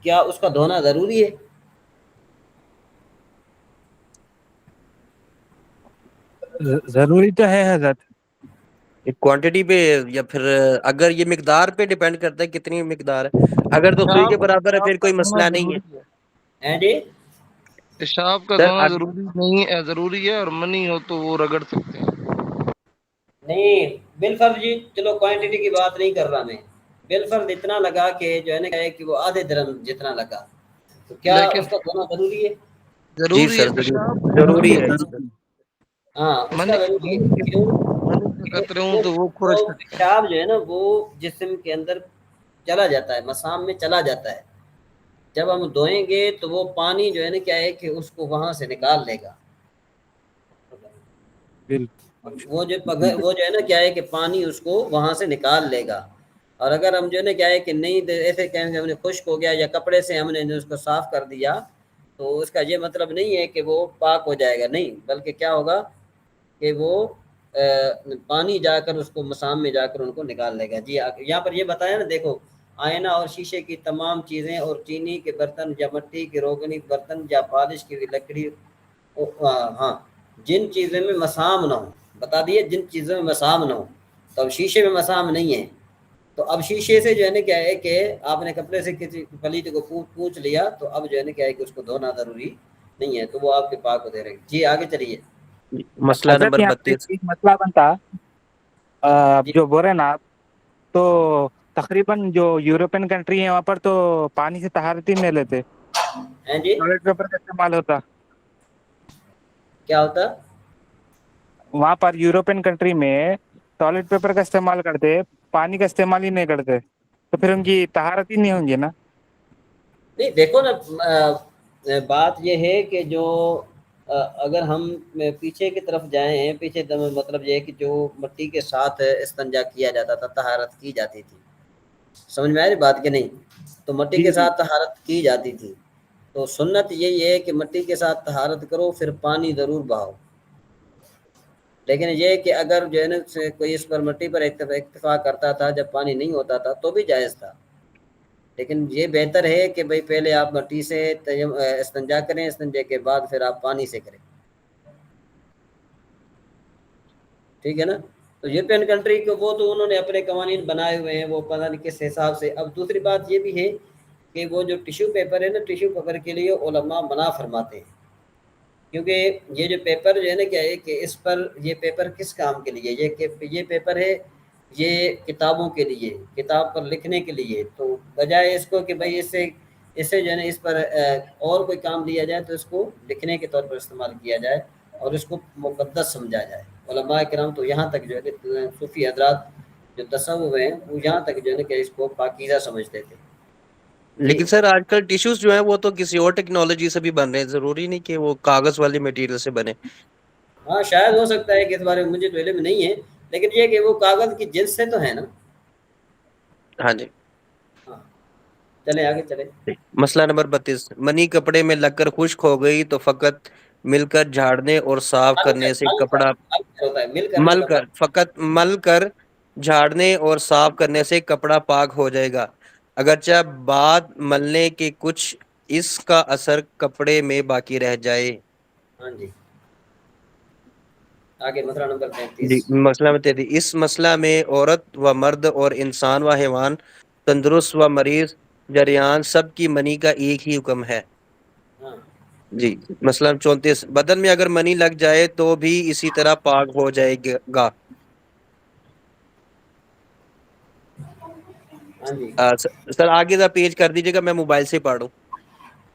کیا اس کا دھونا ضروری ہے؟ ضروری تو ہے حضرت. کوانٹٹی پہ یا پھر اگر یہ مقدار پہ ڈیپینڈ کرتا ہے کتنی مقدار ہے. اگر تو سوئی کے برابر ہے پھر پیشاب کا کوئی دھونا مسئلہ نہیں ہے. ضروری ہے. ہیں جی؟ پیشاب کا سر دھونا ضروری ہے اور منی ہو تو وہ رگڑ سکتے ہیں. نہیں بالفرض جی چلو کوانٹٹی کی بات نہیں کر رہا میں، بالفرض اتنا لگا کہ جو ہے نا کہ وہ آدھے درم جتنا لگا، تو کیا لیکن اس کا دھونا ضروری ہے؟ جی ضروری ہے سر پیشاب. ضروری ہے. ہاں اس کا ضروری ہے. کیوں؟ منی کے قطرے ہوں تو وہ وہ خرچ کرے گا. پیشاب جو ہے نا وہ جسم کے اندر چلا جاتا ہے، مسام میں چلا جاتا ہے. جب ہم دھوئیں گے تو وہ پانی جو ہے نا کیا ہے کہ اس کو وہاں سے نکال لے گا. وہ جو ہے نا کیا ہے کہ پانی اس کو وہاں سے نکال لے گا. اور اگر ہم جو ہے نا کیا ہے کہ نہیں ایسے کہیں گے ہم نے خشک ہو گیا یا کپڑے سے ہم نے اس کو صاف کر دیا، تو اس کا یہ مطلب نہیں ہے کہ وہ پاک ہو جائے گا، نہیں، بلکہ کیا ہوگا کہ وہ پانی جا کر اس کو مسام میں جا کر ان کو نکال لے گا. جی یہاں پر یہ بتایا نا دیکھو، آئینہ اور شیشے کی تمام چیزیں اور چینی کے برتن یا مٹی کے روغنی برتن یا پالش کی لکڑی، ہاں جن چیزوں میں مسام نہ ہو، بتا دیے جن چیزوں میں مسام نہ ہو. تو اب شیشے میں مسام نہیں ہے، تو اب شیشے سے جو ہے نا کیا ہے کہ آپ نے کپڑے سے کسی پلیت کو پوچھ لیا، تو اب جو ہے نا کیا ہے کہ اس کو دھونا ضروری نہیں ہے، تو وہ آپ کے پاک کو دے رہے ہیں. جی آگے چلیے. مسئلہ حضرت نمبر یہاں پہ 32. ایک مسئلہ بنتا، اب جی جو بول رہے ہیں نا آپ، تو تقریباً جو یورپین کنٹری ہے وہاں پر تو پانی سے طہارت ہی نہیں لیتے، ہیں جی ٹوائلٹ پیپر کا استعمال ہوتا. کیا ہوتا؟ وہاں پر یورپین کنٹری میں ٹوائلٹ پیپر کا استعمال کرتے، پانی کا استعمال ہی نہیں کرتے، تو پھر ان کی طہارت ہی نہیں ہوں گی نا. نہیں دیکھو نا بات یہ ہے کہ جو اگر ہم پیچھے کی طرف جائیں، پیچھے مطلب یہ ہے کہ جو مٹی کے ساتھ استنجا کیا جاتا تھا، طہارت کی جاتی تھی، سمجھ میں آ رہی بات کہ نہیں؟ تو مٹی جی کے جی ساتھ طہارت کی جاتی تھی، تو سنت یہی ہے کہ مٹی کے ساتھ طہارت کرو، پھر پانی ضرور بہاؤ. لیکن یہ کہ اگر جو ہے نا کوئی اس پر مٹی پر اکتفا کرتا تھا جب پانی نہیں ہوتا تھا تو بھی جائز تھا، لیکن یہ بہتر ہے کہ بھئی پہلے آپ مٹی سے استنجا کریں، استنجے کے بعد پھر آپ پانی سے کریں. ٹھیک ہے نا؟ تو یورپین کنٹری کو وہ تو انہوں نے اپنے قوانین بنائے ہوئے ہیں، وہ پتہ نہیں کس حساب سے. اب دوسری بات یہ بھی ہے کہ وہ جو ٹیشو پیپر ہے نا، ٹیشو پیپر کے لیے علماء منع فرماتے ہیں، کیونکہ یہ جو پیپر جو ہے نا کیا ہے کہ اس پر یہ پیپر کس کام کے لیے، یہ پیپر ہے یہ کتابوں کے لیے، کتاب پر لکھنے کے لیے. تو بجائے اس کو کہ بھئی اس سے جو ہے نا اس پر اور کوئی کام لیا جائے تو اس کو لکھنے کے طور پر استعمال کیا جائے اور اس کو مقدس سمجھا جائے. علماء کرام تو یہاں تک جو ہے کہ صوفی حضرات جو تصوف ہیں وہ یہاں تک جو ہے نا کہ اس کو پاکیزہ سمجھتے تھے. جی لیکن سر آج کل ٹیشوز جو ہیں وہ تو کسی اور ٹیکنالوجی سے بھی بن رہے ہیں، ضروری نہیں کہ وہ کاغذ والی مٹیریل سے بنے. ہاں شاید ہو سکتا ہے کہ اس بارے میں مجھے تو علم نہیں ہے، لیکن یہ کہ وہ کاغذ کی جنس سے تو ہے نا. ہاں جی. ہاں چلیں آگے چلیں. مسئلہ نمبر 32. منی کپڑے میں لگ کر خشک ہو گئی تو فقط مل کر جھاڑنے اور صاف کرنے سے کپڑا ہوتا ہے مل کرنے مل کا کر فقط مل کر جھاڑنے اور صاف کرنے سے کپڑا پاک ہو جائے گا، اگرچہ بعد ملنے کے کچھ اس کا اثر کپڑے میں باقی رہ جائے۔ ہاں جی آگے مسئلہ نمبر 35۔ جی مسئلہ میں 33، اس مسئلہ میں عورت و مرد اور انسان و حیوان، تندرست و مریض، جریان، سب کی منی کا ایک ہی حکم ہے۔ ہاں جی مسئلہ 34، بدن میں اگر منی لگ جائے تو بھی اسی طرح پاک ہو جائے گا۔ ہاں جی سر آگے ذرا پیج کر دیجیے گا، میں موبائل سے پڑھوں۔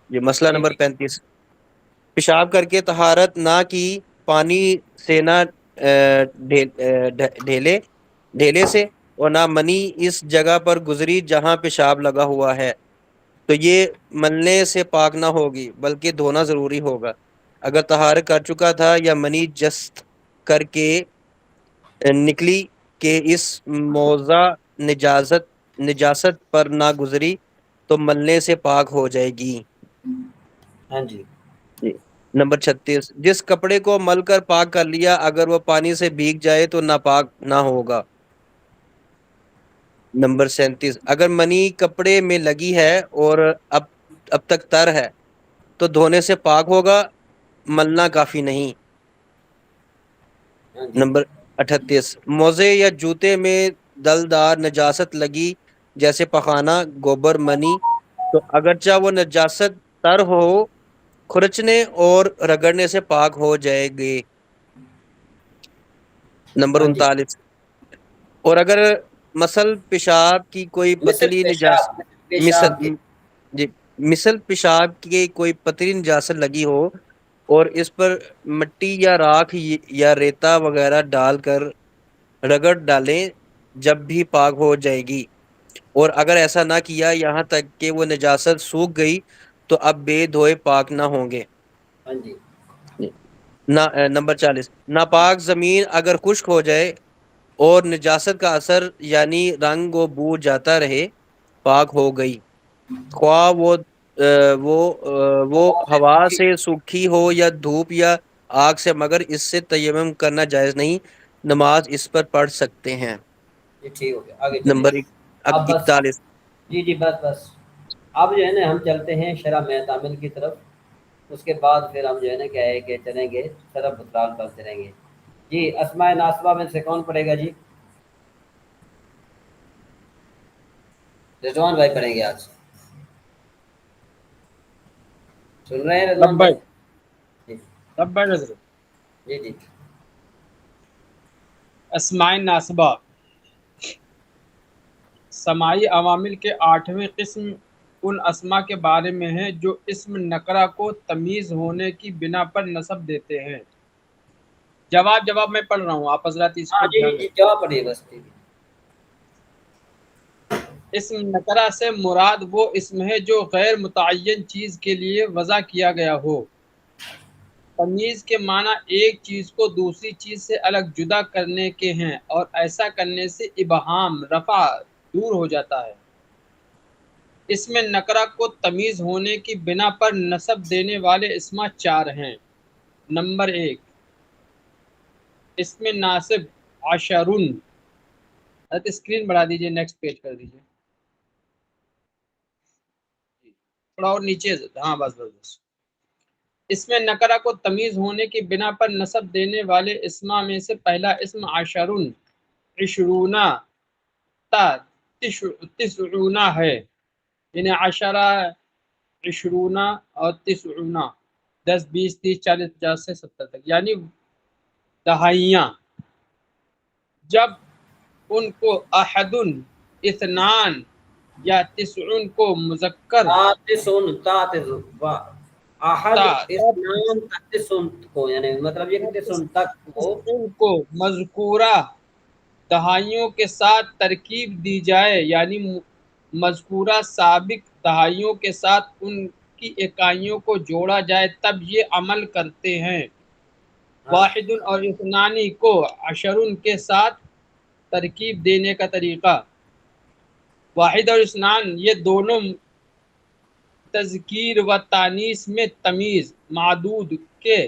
یہ مسئلہ جی نمبر جی 35، پیشاب کر کے طہارت نہ کی، پانی سے نہ ڈھیلے سے، اور نہ منی اس جگہ پر گزری جہاں پیشاب لگا ہوا ہے، تو یہ ملنے سے پاک نہ ہوگی بلکہ دھونا ضروری ہوگا۔ اگر طہارت کر چکا تھا یا منی جست کر کے نکلی کہ اس موضع نجاست پر نہ گزری تو ملنے سے پاک ہو جائے گی۔ ہاں جی جی نمبر 36، جس کپڑے کو مل کر پاک کر لیا اگر وہ پانی سے بھیگ جائے تو ناپاک نہ ہوگا۔ نمبر 37، اگر منی کپڑے میں لگی ہے اور اب تک تر ہے تو دھونے سے پاک ہوگا، ملنا کافی نہیں۔ ہاں جی نمبر 38، موزے یا جوتے میں دلدار نجاست لگی جیسے پخانہ، گوبر، منی، تو اگرچہ وہ نجاست تر ہو، کھرچنے اور رگڑنے سے پاک ہو جائے گے۔ نمبر ہاں جی 39، اور اگر مثل پیشاب کی کوئی مثل پتلی پیشاب پیشاب کے مثل پیشاب کی کوئی پتلی نجاست لگی ہو اور اس پر مٹی یا راکھ یا ریتا وغیرہ ڈال کر رگڑ ڈالیں، جب بھی پاک ہو جائے گی، اور اگر ایسا نہ کیا یہاں تک کہ وہ نجاست سوکھ گئی تو اب بے دھوئے پاک نہ ہوں گے۔ ہاں جی نمبر 40، ناپاک زمین اگر خشک ہو جائے اور نجاست کا اثر یعنی رنگ و بو جاتا رہے، پاک ہو گئی، خواہ وہ ہوا سے سوکھی ہو یا دھوپ یا آگ سے، مگر اس سے تیمم کرنا جائز نہیں، نماز اس پر پڑھ سکتے ہیں۔ جی ٹھیک ہو گیا آگے چلیں۔ نمبر اب بس 41، جی بس اب جو ہے نا ہم چلتے ہیں شرح معتامل کی طرف، اس کے بعد پھر ہم جو ہے نا کیا ہے کہ چلیں گے شرح بطلان پر چلیں گے۔ جی اسماء ناصبہ میں سے کون پڑھے گا؟ جی رضوان بھائی پڑھیں گے آج، سن رہے ہیں رضوان بھائی؟ جی جی جی اسماء ناصبہ سماعی عوامل کے 8ویں قسم ان اسماء کے بارے میں ہے جو اسم نکرہ کو تمیز ہونے کی بنا پر نسب دیتے ہیں۔ جواب میں پڑھ رہا ہوں، آپ حضرات اس ہاں پہ دھیان جی رکھیں۔ جواب پڑھیے بس۔ اسم نکرہ سے مراد وہ اسم ہے جو غیر متعین چیز کے لیے وضع کیا گیا ہو۔ تمیز کے معنی ایک چیز کو دوسری چیز سے الگ جدا کرنے کے ہیں، اور ایسا کرنے سے ابہام رفع دور ہو جاتا ہے۔ اسم نکرہ کو تمیز ہونے کی بنا پر نسب دینے والے اسما 4 ہیں۔ نمبر 1، اسم ناصب عشرن، اسکرین بڑھا دیجئے، نیکسٹ پیج کر دیجئے تھوڑا اور نیچے، ہاں بس۔ اسم نکرہ کو تمیز ہونے کی بنا پر نسب دینے والے اسما میں سے پہلا اسم عشرن، عشرون تا تسعون ہے، یعنی عشرہ، عشرون اور تسعون، 10 20 30 40 50 سے 70 تک، یعنی دہائیاں۔ جب ان کو احد، اثنان یا تسعون کو مذکر احد اسلام تسن کو، یعنی مطلب یہ کہ تسن تک کو مذکورہ دہائیوں کے ساتھ ترکیب دی جائے، یعنی مذکورہ سابق دہائیوں کے ساتھ ان کی اکائیوں کو جوڑا جائے، تب یہ عمل کرتے ہیں۔ واحد اور اثنانی کو عشرن کے ساتھ ترکیب دینے کا طریقہ: واحد اور اثنان یہ دونوں تذکیر و تانیث میں تمیز معدود کے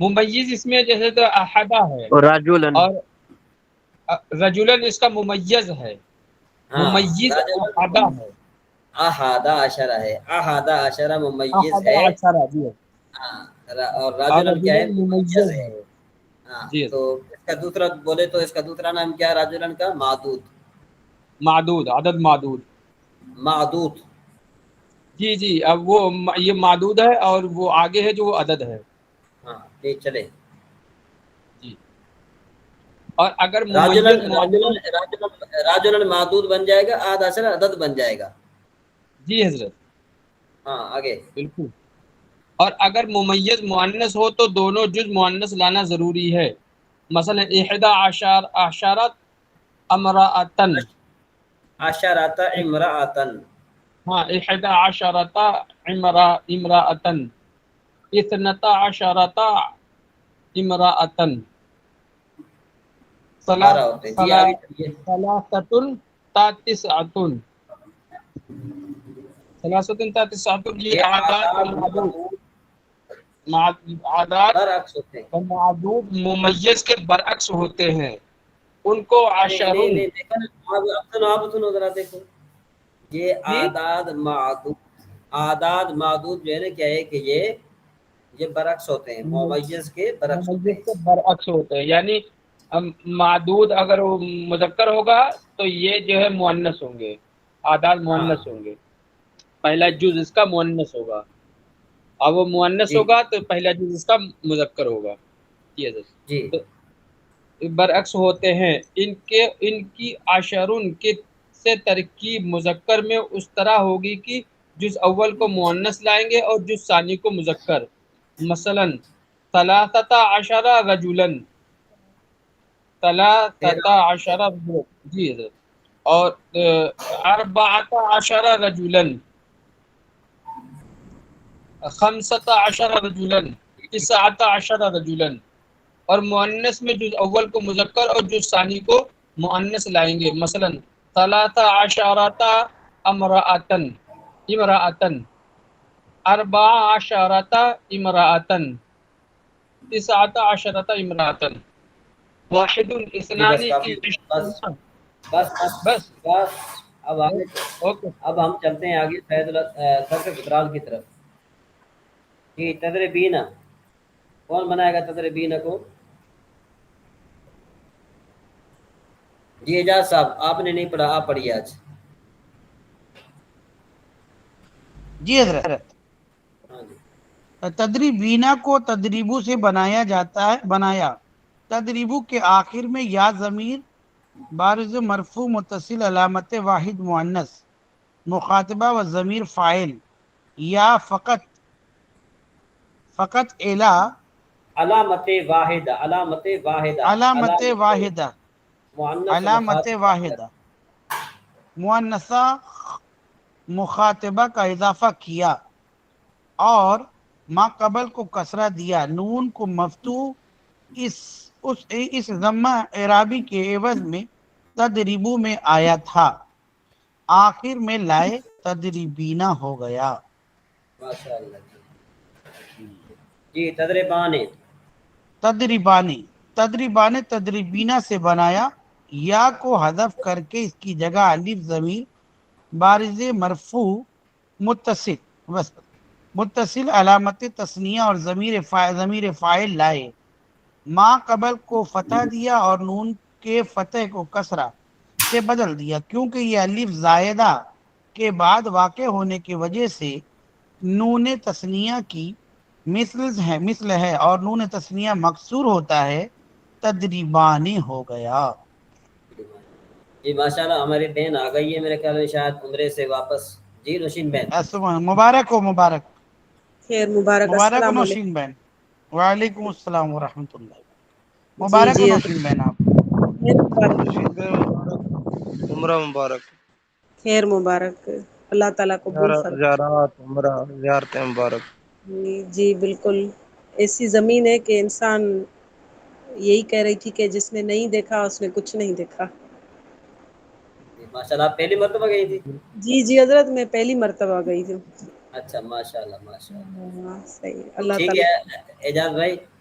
ممیز اس میں جیسے تو احدہ ہے اور راجولن اور رجولن اس کا ممیز ہے، ہاں ممیز راجولن احدہ ہے، احادہ عشرہ ہے، احادہ عشرہ ممیز احدہ ہے، عشرہ جی، ہاں اور اور راجولن کیا ہے؟ رجولن ممیز ممیز ہے۔ ہے ہاں جی، تو اس کا دوسرا بولے تو اس کا دوسرا نام کیا ہے راجولن کا؟ معدود، معدود، عدد معدود معدود۔ جی جی، اب وہ یہ معدود ہے اور وہ آگے ہے جو وہ عدد ہے ہاں ٹھیک چلے۔ جی، اور اگر راجولن ممیز راجولن مؤنث، راجولن راجولن معدود بن جائے گا، آدھ عشر عدد بن جائے گا۔ جی حضرت ہاں آگے۔ بالکل، اور اگر ممیز مؤنث ہو تو دونوں جز مؤنث لانا ضروری ہے، مثلا احدى عشرت امرأتن، عشرۃ امرأۃن، ہاں احدى عشرت امرأتن، اثنتا عشرت امرأتن، 12 ہوتے ہیں۔ جی آگے چلیے۔ ثلاثة تسعة، ثلاثة تسعة یہ یہ اعداد آداب معدود، معدود اعداد برعکس ہوتے ہیں۔ اور معدود ممیز کے برعکس ہوتے ہیں، ان کو نہیں عشرن دیکھو نا، آپ سنو ذرا، دیکھو یہ جی اعداد معدود جو ہے نا کیا ہے کہ یہ برعکس ہوتے ہیں، ممیز کے برعکس ہوتے ممیز ہیں۔ کے برعکس ہوتے ہیں، یعنی معدود اگر وہ مذکر ہوگا تو یہ جو ہے مؤنث ہوں گے، اعداد ہاں مؤنث ہوں گے، پہلا جز اس کا مؤنث ہوگا، اور وہ مؤنث جی ہوگا تو پہلا جز اس کا مذکر ہوگا، یہ حضرت جی تو برعکس ہوتے ہیں، ان کی عشرن کے سے ترکیب مذکر میں اس طرح ہوگی کہ جز اول کو مؤنث لائیں گے اور جز ثانی کو مذکر، مثلا ثلاثة عشر رجلا، ثلاثة عشر رجلا، جی حضرت، اور اربعة عشر رجلا، خمسة عشر رجلا، تسعة عشر رجلا، اور مؤنث میں جز اول کو مذکر اور جز ثانی کو مؤنث لائیں گے، مثلا ثلاثة عشرة امرأة، اربع عشرة امرأة، تسعة عشرة امرأة، واحد جی اثنان بس کافی، بس بس بس بس بس۔ اب آگے، اوکے اب ہم چلتے ہیں آگے صرف گدرال کی طرف۔ جی تدریبین، کون بنائے گا تدریبین کو؟ جی اعجاز صاحب، آپ نے نہیں پڑھا، آپ پڑھیے آج۔ جی حضرت، ہاں جی تدریبینا کو تدریبو سے بنایا جاتا ہے، بنایا تدریبو کے آخر میں یا ضمیر بارز مرفوع متصل علامت واحد مؤنث مخاطبہ و ضمیر فاعل، یا فقط الا علامت واحدہ، علامت واحدہ، علامت واحدہ، مؤنث علامت مخاطب واحدہ مؤنثہ مخاطبہ کا اضافہ کیا، اور ما قبل کو کسرہ دیا، نون کو مفتوح اس ضمہ اعرابی کے عوض میں تدریبو میں آیا تھا، آخر میں لائے تدریبینا ہو گیا۔ ماشاء اللہ جی تدریبان، تدریبان تدریبینا سے بنایا، یا کو حذف کر کے اس کی جگہ الف ضمیر بارز مرفوع متصل علامت تثنیہ اور ضمیر فاعل لائے، ما قبل کو فتح دیا اور نون کے فتح کو کسرہ سے بدل دیا، کیونکہ یہ الف زائدہ کے بعد واقع ہونے کی وجہ سے نون تثنیہ کی مثل ہے، اور نون تثنیہ مکسور ہوتا ہے، تدریبانی ہو گیا۔ جی ماشاء اللہ ہماری بہن آ گئی ہے میرے خیال میں شاید عمرے سے واپس۔ جی نوشین بہن، مبارک ہو، مبارک خیر مبارک، ہو السلام علیکم۔ نوشین بہن، وعلیکم السلام ورحمۃ اللہ، جی مبارک ہو جی نوشین بہن آپ۔ خیر مبارک، عمرہ مبارک، خیر مبارک، اللہ تعالیٰ قبول فرمائے۔ زیارات عمرہ زیارتیں مبارک۔ جی بالکل، ایسی زمین ہے کہ انسان یہی کہہ رہی تھی کہ جس نے نہیں دیکھا اس نے کچھ نہیں دیکھا۔ جی ماشاء اللہ، آپ پہلی مرتبہ گئی تھی؟ جی جی حضرت، میں پہلی مرتبہ گئی ہوں۔ اچھا ماشاء اللہ ماشاء اللہ، ہاں صحیح، اللہ ٹھیک تعالیٰ۔ ہے اعجاز بھائی،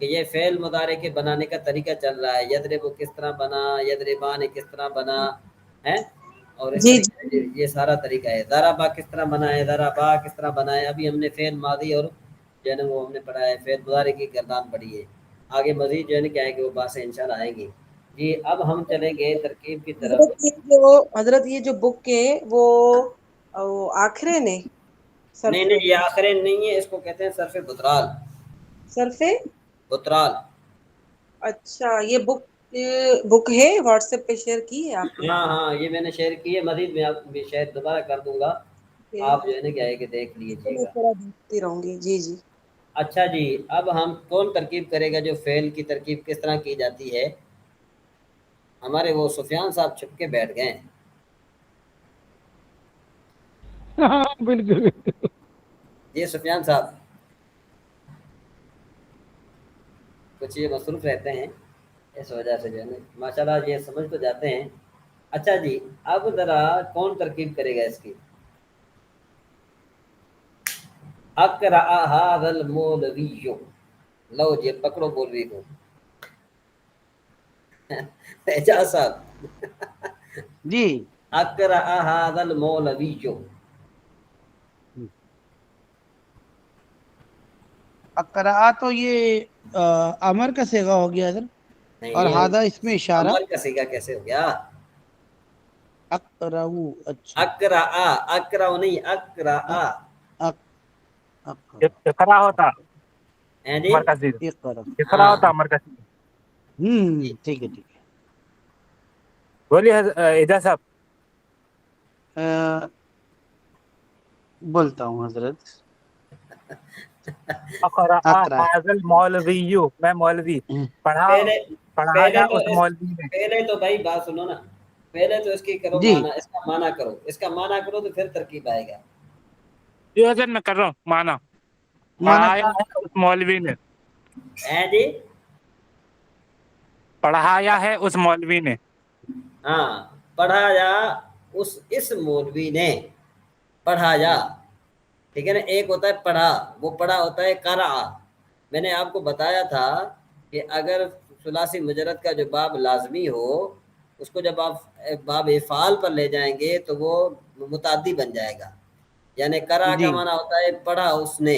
کہ یہ فعل مضارع کے بنانے کا طریقہ چل رہا ہے، یضرب کس طرح بنا، یضربان کس طرح بنا ہے، اور اس جی طریقے سے یہ سارا طریقہ ہے۔ ضربا کس طرح بنا ہے، ضربا کس طرح بنا ہے۔ ابھی ہم نے فعل ماضی اور جو ہے نا وہ ہم نے پڑھا ہے، فعل مضارع کی گردان پڑھی ہے، آگے مزید جو ہے نا کیا ہے کہ وہ باتیں انشاءاللہ آئیں گی۔ جی اب ہم چلیں گے ترکیب کی طرف۔ حضرت یہ جو بک ہے وہ آخرے نے نہیں نہیں، یہ آخرین نہیں ہے، اس کو کہتے ہیں صرف بترال، صرف بترال۔ اچھا یہ بک ہے، واٹس ایپ پہ شیئر کی ہے آپ نے؟ ہاں ہاں، یہ میں نے شیئر کی ہے، مزید میں آپ بھی شیئر دوبارہ کر دوں گا، آپ جو ہے نا کیا ہے کہ دیکھ لیجیے میں گا۔ تھوڑا دیکھتی رہوں گی۔ جی جی اچھا جی، اب ہم کون ترکیب کرے گا، جو فعل کی ترکیب کس طرح کی جاتی ہے؟ ہمارے وہ سفیان صاحب چھپ کے بیٹھ گئے ہیں۔ ہاں بالکل جی سفیان صاحب کچھ یہ مصروف رہتے ہیں، اس وجہ سے جو ہے نا ماشاءاللہ یہ سمجھ تو جاتے ہیں۔ اچھا جی، اب ذرا کون ترکیب کرے گا اس کی؟ اقرأ هذا المولوی، لو جی پکڑو مولوی کو اعجاز صاحب، جی اقرأ هذا المولوی، اقرا تو یہ امر کا صیغہ ہو گیا حضرت، نہیں اور یہ ہادہ اس میں اشارہ۔ امر کا صیغہ کیسے ہو گیا؟ اقرأ، اچھا اقرأ، اقرأ نہیں، اقرأ اقرا ہوتا ہیں جی۔ مرکزی، اقرأ۔ اقرا ہاں ہوتا مرکزی۔ ٹھیک ہے ٹھیک ہے۔ بولیے اعجاز صاحب۔ بولتا ہوں حضرت، اقرا اقرأ هذا المولوی، میں مولوی پہلے پڑھایا اس مولوی نے۔ پہلے تو بھائی بات سنو نا، پہلے تو اس کی کرو جی معنی، اس کا معنی کرو، اس کا معنی کرو تو پھر ترکیب آئے گا۔ یہ حضرت میں کر رہا ہوں مانا، مانا پڑھایا ہے اس مولوی نے، ہیں جی؟ پڑھایا ہے اس مولوی نے۔ ہاں، پڑھایا اس مولوی نے، پڑھایا، ٹھیک ہے نا۔ ایک ہوتا ہے پڑھا، وہ پڑھا ہوتا ہے قرأ۔ میں نے آپ کو بتایا تھا کہ اگر ثلاثی مجرد کا جو باب لازمی ہو، اس کو جب آپ باب افعال پر لے جائیں گے تو وہ متعدی بن جائے گا، یعنی قرأ کا جی معنی ہوتا ہے پڑھا اس نے،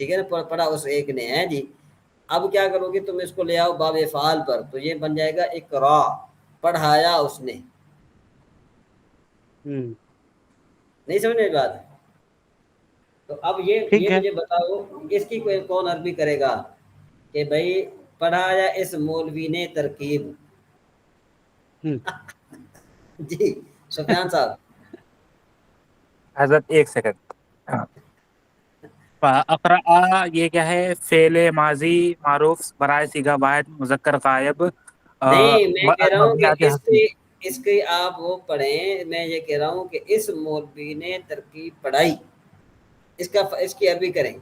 ٹھیک ہے نا، پڑھا اس ایک نے ہے جی۔ اب کیا کرو گے تم، اس کو لے آؤ باب افعال پر، تو یہ بن جائے گا اقرا، پڑھایا اس نے۔ نہیں سمجھ میں بات؟ تو اب ٹھیک یہ ہے۔ مجھے بتاؤ، اس کی کوئی کون عربی کرے گا کہ بھائی پڑھایا اس مولوی نے ترکیب؟ جی سفیان صاحب۔ حضرت ایک سیکنڈ، اقرا یہ کیا ہے؟ فعل ماضی معروف برائے صیغہ واحد مذکر غائب، نہیں میں کہہ رہا ہوں کہ مبنیات حذفی۔ اس کی آپ وہ پڑھیں، میں یہ کہہ رہا ہوں کہ اس مولوی نے ترکیب پڑھائی، اس کی عربی کریں۔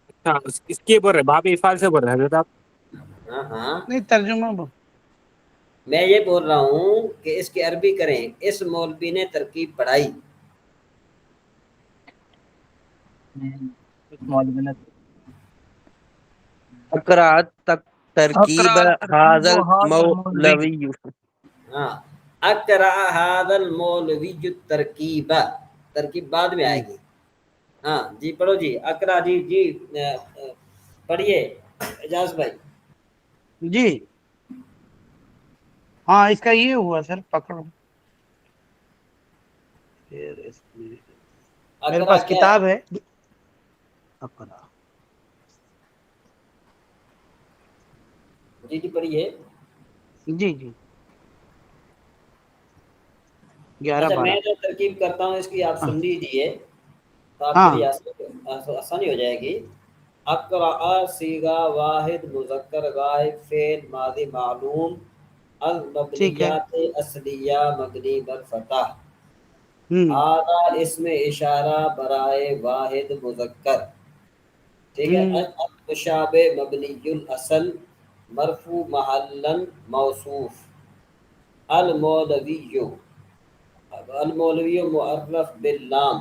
اچھا اس کی بول رہے باب افعال سے بول رہے حضرت آپ؟ ہاں ہاں، نہیں ترجمہ میں یہ بول رہا ہوں کہ اس کی عربی کریں، اس مولوی نے ترکیب پڑھائی۔ اس مولوی نے اقرأ ترکیب هذا مولوی۔ المولوی، ہاں، اقرأ هذا المولوی ترکیب، ترکیب بعد میں آئے گی۔ ہاں جی پڑھو جی، اقرأ جی پڑھیے اعجاز بھائی۔ جی ہاں اس کا یہ ہوا سر، پکڑو پھر اس میں میرے اقرأ پاس کیا کتاب ہے۔ اقرأ جی پڑھیے۔ جی جی 11 اچھا 12 میں جو ترکیب کرتا ہوں اس کی آپ سن لیجیے تو آپ کے ہاں لیے آسانی ہو جائے گی۔ اقرأ صیغہ واحد مذکر غائب فعل ماضی معلوم ٹھیک ہے۔ المبنیات اصلیہ مبنی بر فتح، ہذا اسم اشارہ برائے واحد مذکر، ٹھیک ہے۔ المشابہ مبنی الاصل مرفوع محلا موصوف، المولوی، المولوی معرف باللام،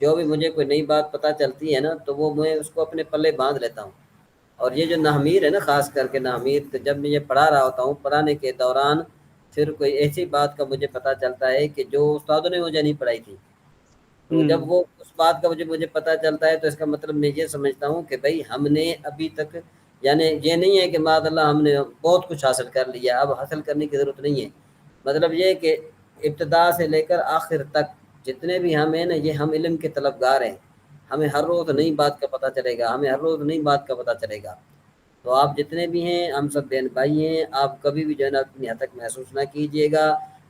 جو بھی مجھے کوئی نئی بات پتہ چلتی ہے نا تو وہ میں اس کو اپنے پلے باندھ لیتا ہوں. اور یہ جو نحمیر ہے نا، خاص کر کے نحمیر، تو جب میں یہ پڑھا رہا ہوتا ہوں، پڑھانے کے دوران پھر کوئی ایسی بات کا مجھے پتہ چلتا ہے کہ جو استادوں نے مجھے نہیں پڑھائی تھی، تو جب وہ اس بات کا مجھے پتہ چلتا ہے تو اس کا مطلب میں یہ سمجھتا ہوں کہ بھائی ہم نے ابھی تک، یعنی یہ نہیں ہے کہ معاذ اللہ ہم نے بہت کچھ حاصل کر لیا، اب حاصل کرنے کی ضرورت نہیں ہے. مطلب یہ کہ ابتدا سے لے کر آخر تک جتنے بھی ہم ہیں نا، یہ ہم علم کے طلبگار ہیں. ہمیں ہر روز نئی بات کا پتہ چلے گا، ہمیں ہر روز نئی بات کا پتہ چلے گا. تو آپ جتنے بھی ہیں ہم سب بہن بھائی ہیں، آپ کبھی بھی جو ہے نا اپنی حد تک محسوس نہ کیجیے گا.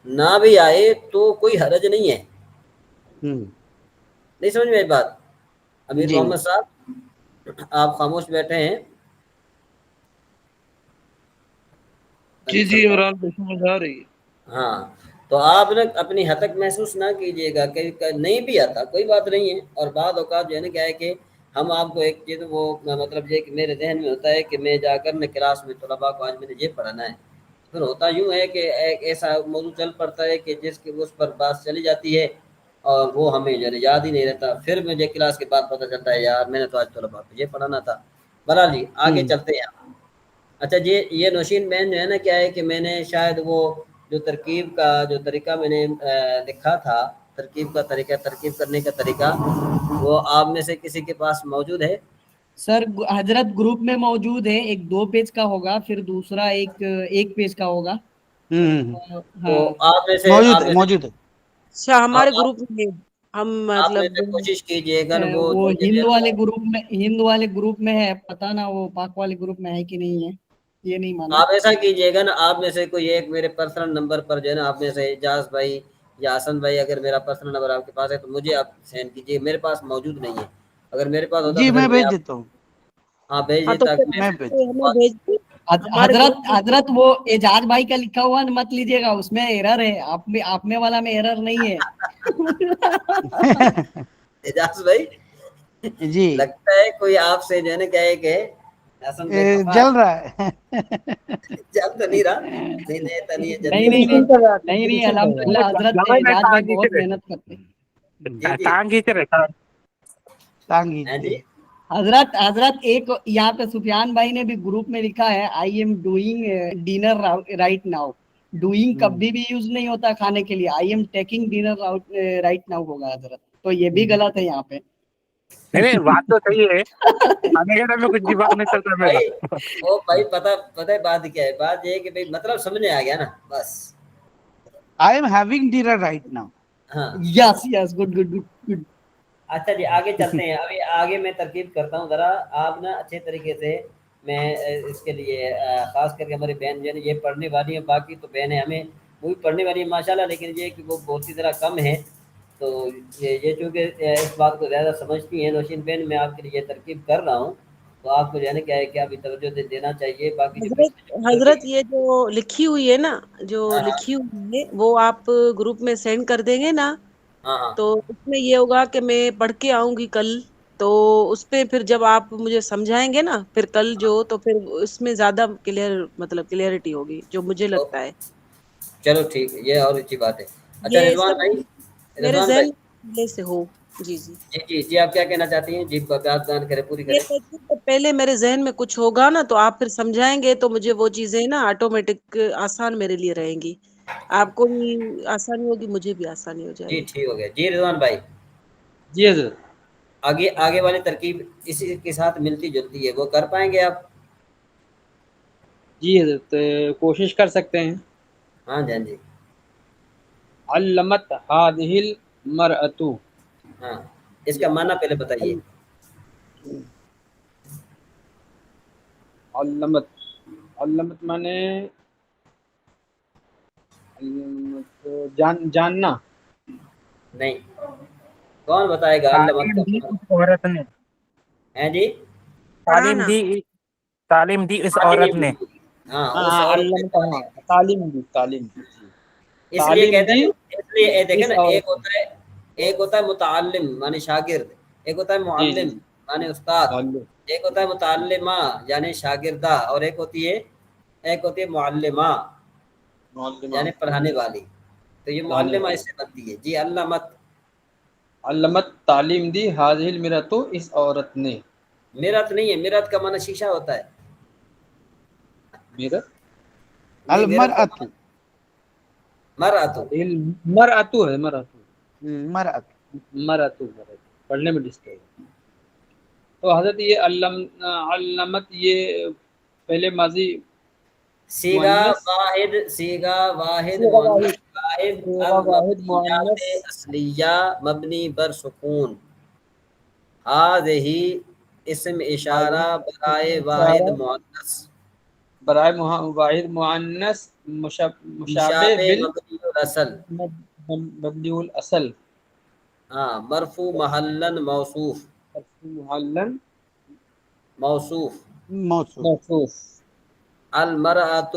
نہ بھی آئے تو کوئی حرج نہیں ہے. نہیں سمجھ میں بات؟ امیر جی محمد صاحب آپ خاموش بیٹھے ہیں. جی عمران کو سمجھ آ رہی ہے. ہاں، تو آپ نے اپنی حد تک محسوس نہ کیجیے گا کہ نہیں بھی آتا کوئی بات نہیں ہے. اور بعض اوقات جو ہے نا کیا ہے کہ ہم آپ کو ایک چیز، وہ مطلب یہ کہ میرے ذہن میں ہوتا ہے کہ میں جا کر میں کلاس میں طلباء کو آج میں نے یہ پڑھانا ہے. پھر ہوتا یوں ہے کہ ایک ایسا موضوع چل پڑتا ہے کہ جس کی اس پر بات چلی جاتی ہے اور وہ ہمیں یاد ہی نہیں رہتا. پھر مجھے کلاس کے بعد پتہ چلتا ہے یار میں نے تو آج طلباء کو یہ پڑھانا تھا. بہرحال جی آگے چلتے ہیں. اچھا جی، یہ نوشین بہن جو ہے نا کیا ہے کہ میں نے شاید وہ جو ترکیب کا جو طریقہ میں نے لکھا تھا، ترکیب کا طریقہ، ترکیب کرنے کا طریقہ، وہ آپ میں سے کسی کے پاس موجود ہے؟ سر حضرت گروپ میں موجود ہے. ایک 2 پیج کا ہوگا، پھر دوسرا ایک پیج کا ہوگا. تو آپ میں سے موجود ہے. اچھا ہمارے گروپ میں ہم آپ میں مطلب سے کوشش کیجئے گا وہ ہند والے گروپ میں ہے، پتہ نہ وہ پاک والے گروپ میں ہے کہ نہیں ہے، یہ نہیں معلوم. آپ ایسا کیجئے گا نا، آپ میں سے کوئی ایک میرے پرسنل نمبر پر جو ہے نا، آپ میں سے اجاز بھائی یا حسن بھائی، اگر میرا پرسنل نمبر آپ کے پاس ہے تو مجھے آپ سینڈ کیجئے. میرے پاس موجود نہیں ہے. اگر میرے پاس ہوتا جی تو پھر میں میں بھیج آپ دیتا ہوں. بھیج ہاں دیں تو تاکہ میں بھیج ہمیں بھیج دیں. حضرت وہ اعجاز بھائی کا لکھا ہوا مت لیجیے گا، اس میں ایرر ہے. آپ میں والا میں ایرر نہیں ہے. اجاز بھائی جی لگتا ہے کوئی آپ سے جو ہے نا کیا ہے کہ حسن بھائی خفا جل رہا ہے. جل تو نہیں رہا. نہیں نہیں الحمدللہ حضرت اعجاز بھائی بہت محنت کرتے ہیں. ٹانگ کھینچ رہے ہیں جی. حضرت ایک یہاں پہ سفیان بھائی نے بھی گروپ میں لکھا ہے I am doing dinner right now. Doing کبھی بھی یوز نہیں ہوتا کھانے کے لیے. I am taking dinner right now ہوگا حضرت. تو یہ بھی غلط ہے یہاں پہ. نہیں بات تو صحیح ہے. کھانے کے ٹائم میں کچھ بھی بات نہیں چلتا میرا. بھائی پتہ ہے بات کیا ہے؟ بات یہ ہے کہ بھائی مطلب سمجھ میں آ گیا نا بس. I am having dinner right now. ہاں یس گڈ. اچھا جی آگے چلتے ہیں. ابھی آگے میں ترکیب کرتا ہوں. ذرا آپ نا اچھے طریقے سے، میں اس کے لیے خاص کر کے ہماری بہن جو ہے یہ پڑھنے والی ہیں، باقی تو بہنیں ہمیں وہ بھی پڑھنے والی ہیں ماشاءاللہ، لیکن یہ کہ وہ بہت ہی ذرا کم ہے. تو یہ چونکہ اس بات کو زیادہ سمجھتی ہیں نوشین بہن، میں آپ کے لیے ترکیب کر رہا ہوں، تو آپ کو جو ہے نا کیا ہے کہ ابھی توجہ دینا چاہیے. باقی جو حضرت یہ جو لکھی ہوئی ہے نا، جو ہاں لکھی ہوئی ہے وہ آپ گروپ میں سینڈ کر دیں گے نا. ہاں تو اس میں یہ ہوگا کہ میں پڑھ کے آؤں گی کل، تو اس پہ پھر جب آپ مجھے سمجھائیں گے نا پھر کل جو، تو پھر اس میں زیادہ کلیئرٹی ہوگی جو مجھے لگتا ہے. چلو ٹھیک ہے، یہ اور اچھی بات ہے. اچھا یہ رضوان سب بھائی، میرے رضوان بھائی ذہن پہلے سے ہو. جی جی آپ کیا کہنا چاہتی ہیں؟ جی بات بیان کریں، پوری یہ کریں. پہلے میرے ذہن میں کچھ ہوگا نا تو آپ پھر سمجھائیں گے تو مجھے وہ چیزیں نا آٹومیٹک آسان میرے لیے رہیں گی. آپ کو بھی آسانی ہوگی، مجھے بھی آسانی ہو جائے جی گی. ٹھیک ہو گیا. جی رضوان بھائی، جی حضرت. آگے والی ترکیب اسی کے ساتھ ملتی جلتی ہے، وہ کر پائیں گے آپ؟ جی حضرت کوشش کر سکتے ہیں. ہاں جی. علمت هذه المرأة. ہاں، اس کا معنی پہلے بتائیے. علمت مانے جاننا. نہیں، کون بتائے گا علمت تعلیم کا دی معنی؟ اس عورت نے. ہیں جی؟ پڑھانا. تعلیم دی اس عورت نے. ہاں اس عورت نے تعلیم دی. اس لیے تعلیم کہتے دی ہیں، اس لیے دیکھیں اس نا، عورت نے. ایک ہوتا ہے متعلم معنی شاگرد، ایک ہوتا ہے جی معلم معنی استاد، تعلیم. ایک ہوتا ہے متعلمہ یعنی شاگردہ، اور ایک ہوتی ہے معلمہ معلمہ یعنی پڑھانے والی. تو یہ پڑھانے معلمہ والی. اس سے بنتی ہے. جی علمت. علمت تعلیم دی حاضر المرأۃ اس عورت نے. مرت نہیں ہے، مرت کا معنی شیشہ ہوتا ہے. میرا المرأۃ مرأۃ مرأۃ ہے، مرأۃ مرأۃ مرأۃ پڑھنے میں ڈسٹرب ہے. تو حضرت یہ علمت یہ پہلے ماضی سیگا مؤنث، واحد، سیگا واحد صیغہ مؤنث واحد، صیغہ واحد المبنیات مؤنث اصلیہ مبنی بر سکون. هذه اسم اشارہ برائے واحد مؤنث، برائے واحد مؤنث مشابہ مشابہ مبنی الاصل. مبنی الاصل. ہاں، مرفوع محلن موصوف، محلن موصوف. موصوف. موصوف. المرأۃ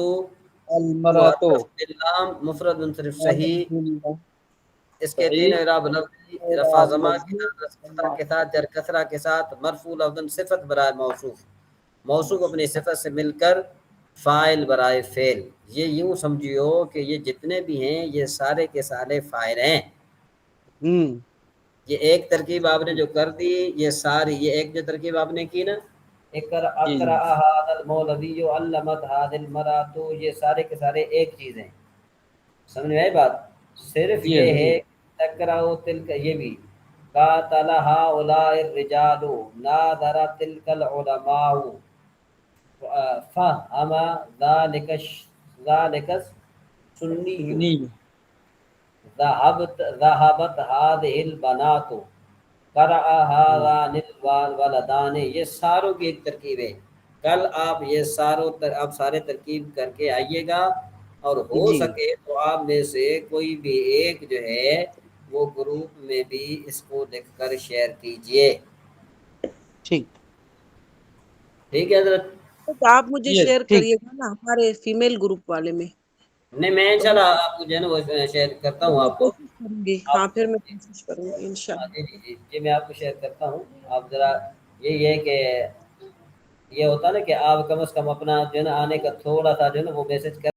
المرأۃ معرف باللام مفرد منصرف صحیح. اس کے تین اعراب لفظی، رفع ضمہ کے ساتھ، فتح کے ساتھ، جر کسرہ کے ساتھ. مرفوع لفظاً صفت برائے موصوف، موصوف اپنی صفت سے مل کر فاعل برائے فعل. یہ یوں سمجھیو کہ یہ جتنے بھی ہیں یہ سارے کے سارے فاعل ہیں. یہ ایک ترکیب آپ نے جو کر دی، یہ ساری، یہ ایک جو ترکیب آپ نے کی نا، اقرأ ھذا المولوی علمت ھذه المرأۃ، یہ سارے کے سارے ایک چیز ہیں. سمجھ میں آئی بات؟ صرف یہ ہے تقرأ تلک، یہ بھی قاتل ھؤلاء الرجال، ناظر تلک العلماء، فهم ذلك السنی، ذهبت هذه البنات، قرأ هذان الولدان. یہ ساروں کی ایک ترکیب ہے. کل آپ یہ آپ سارے ترکیب کر کے آئیے گا، اور ہو سکے تو آپ میں سے کوئی بھی ایک جو ہے وہ گروپ میں بھی اس کو لکھ کر شیئر کیجئے. ٹھیک ٹھیک ہے حضرت؟ آپ مجھے شیئر کریے گا نا ہمارے فیمیل گروپ والے میں. نہیں، میں انشاءاللہ آپ کو جو ہے نا وہ شیئر کرتا ہوں آپ کو. کوشش کروں گی. ہاں، پھر میں کوشش کروں گی انشاءاللہ. جی میں آپ کو شیئر کرتا ہوں. آپ ذرا یہی ہے کہ یہ ہوتا نا کہ آپ کم از کم اپنا جو ہے نا آنے کا تھوڑا سا جو ہے نا وہ میسج کر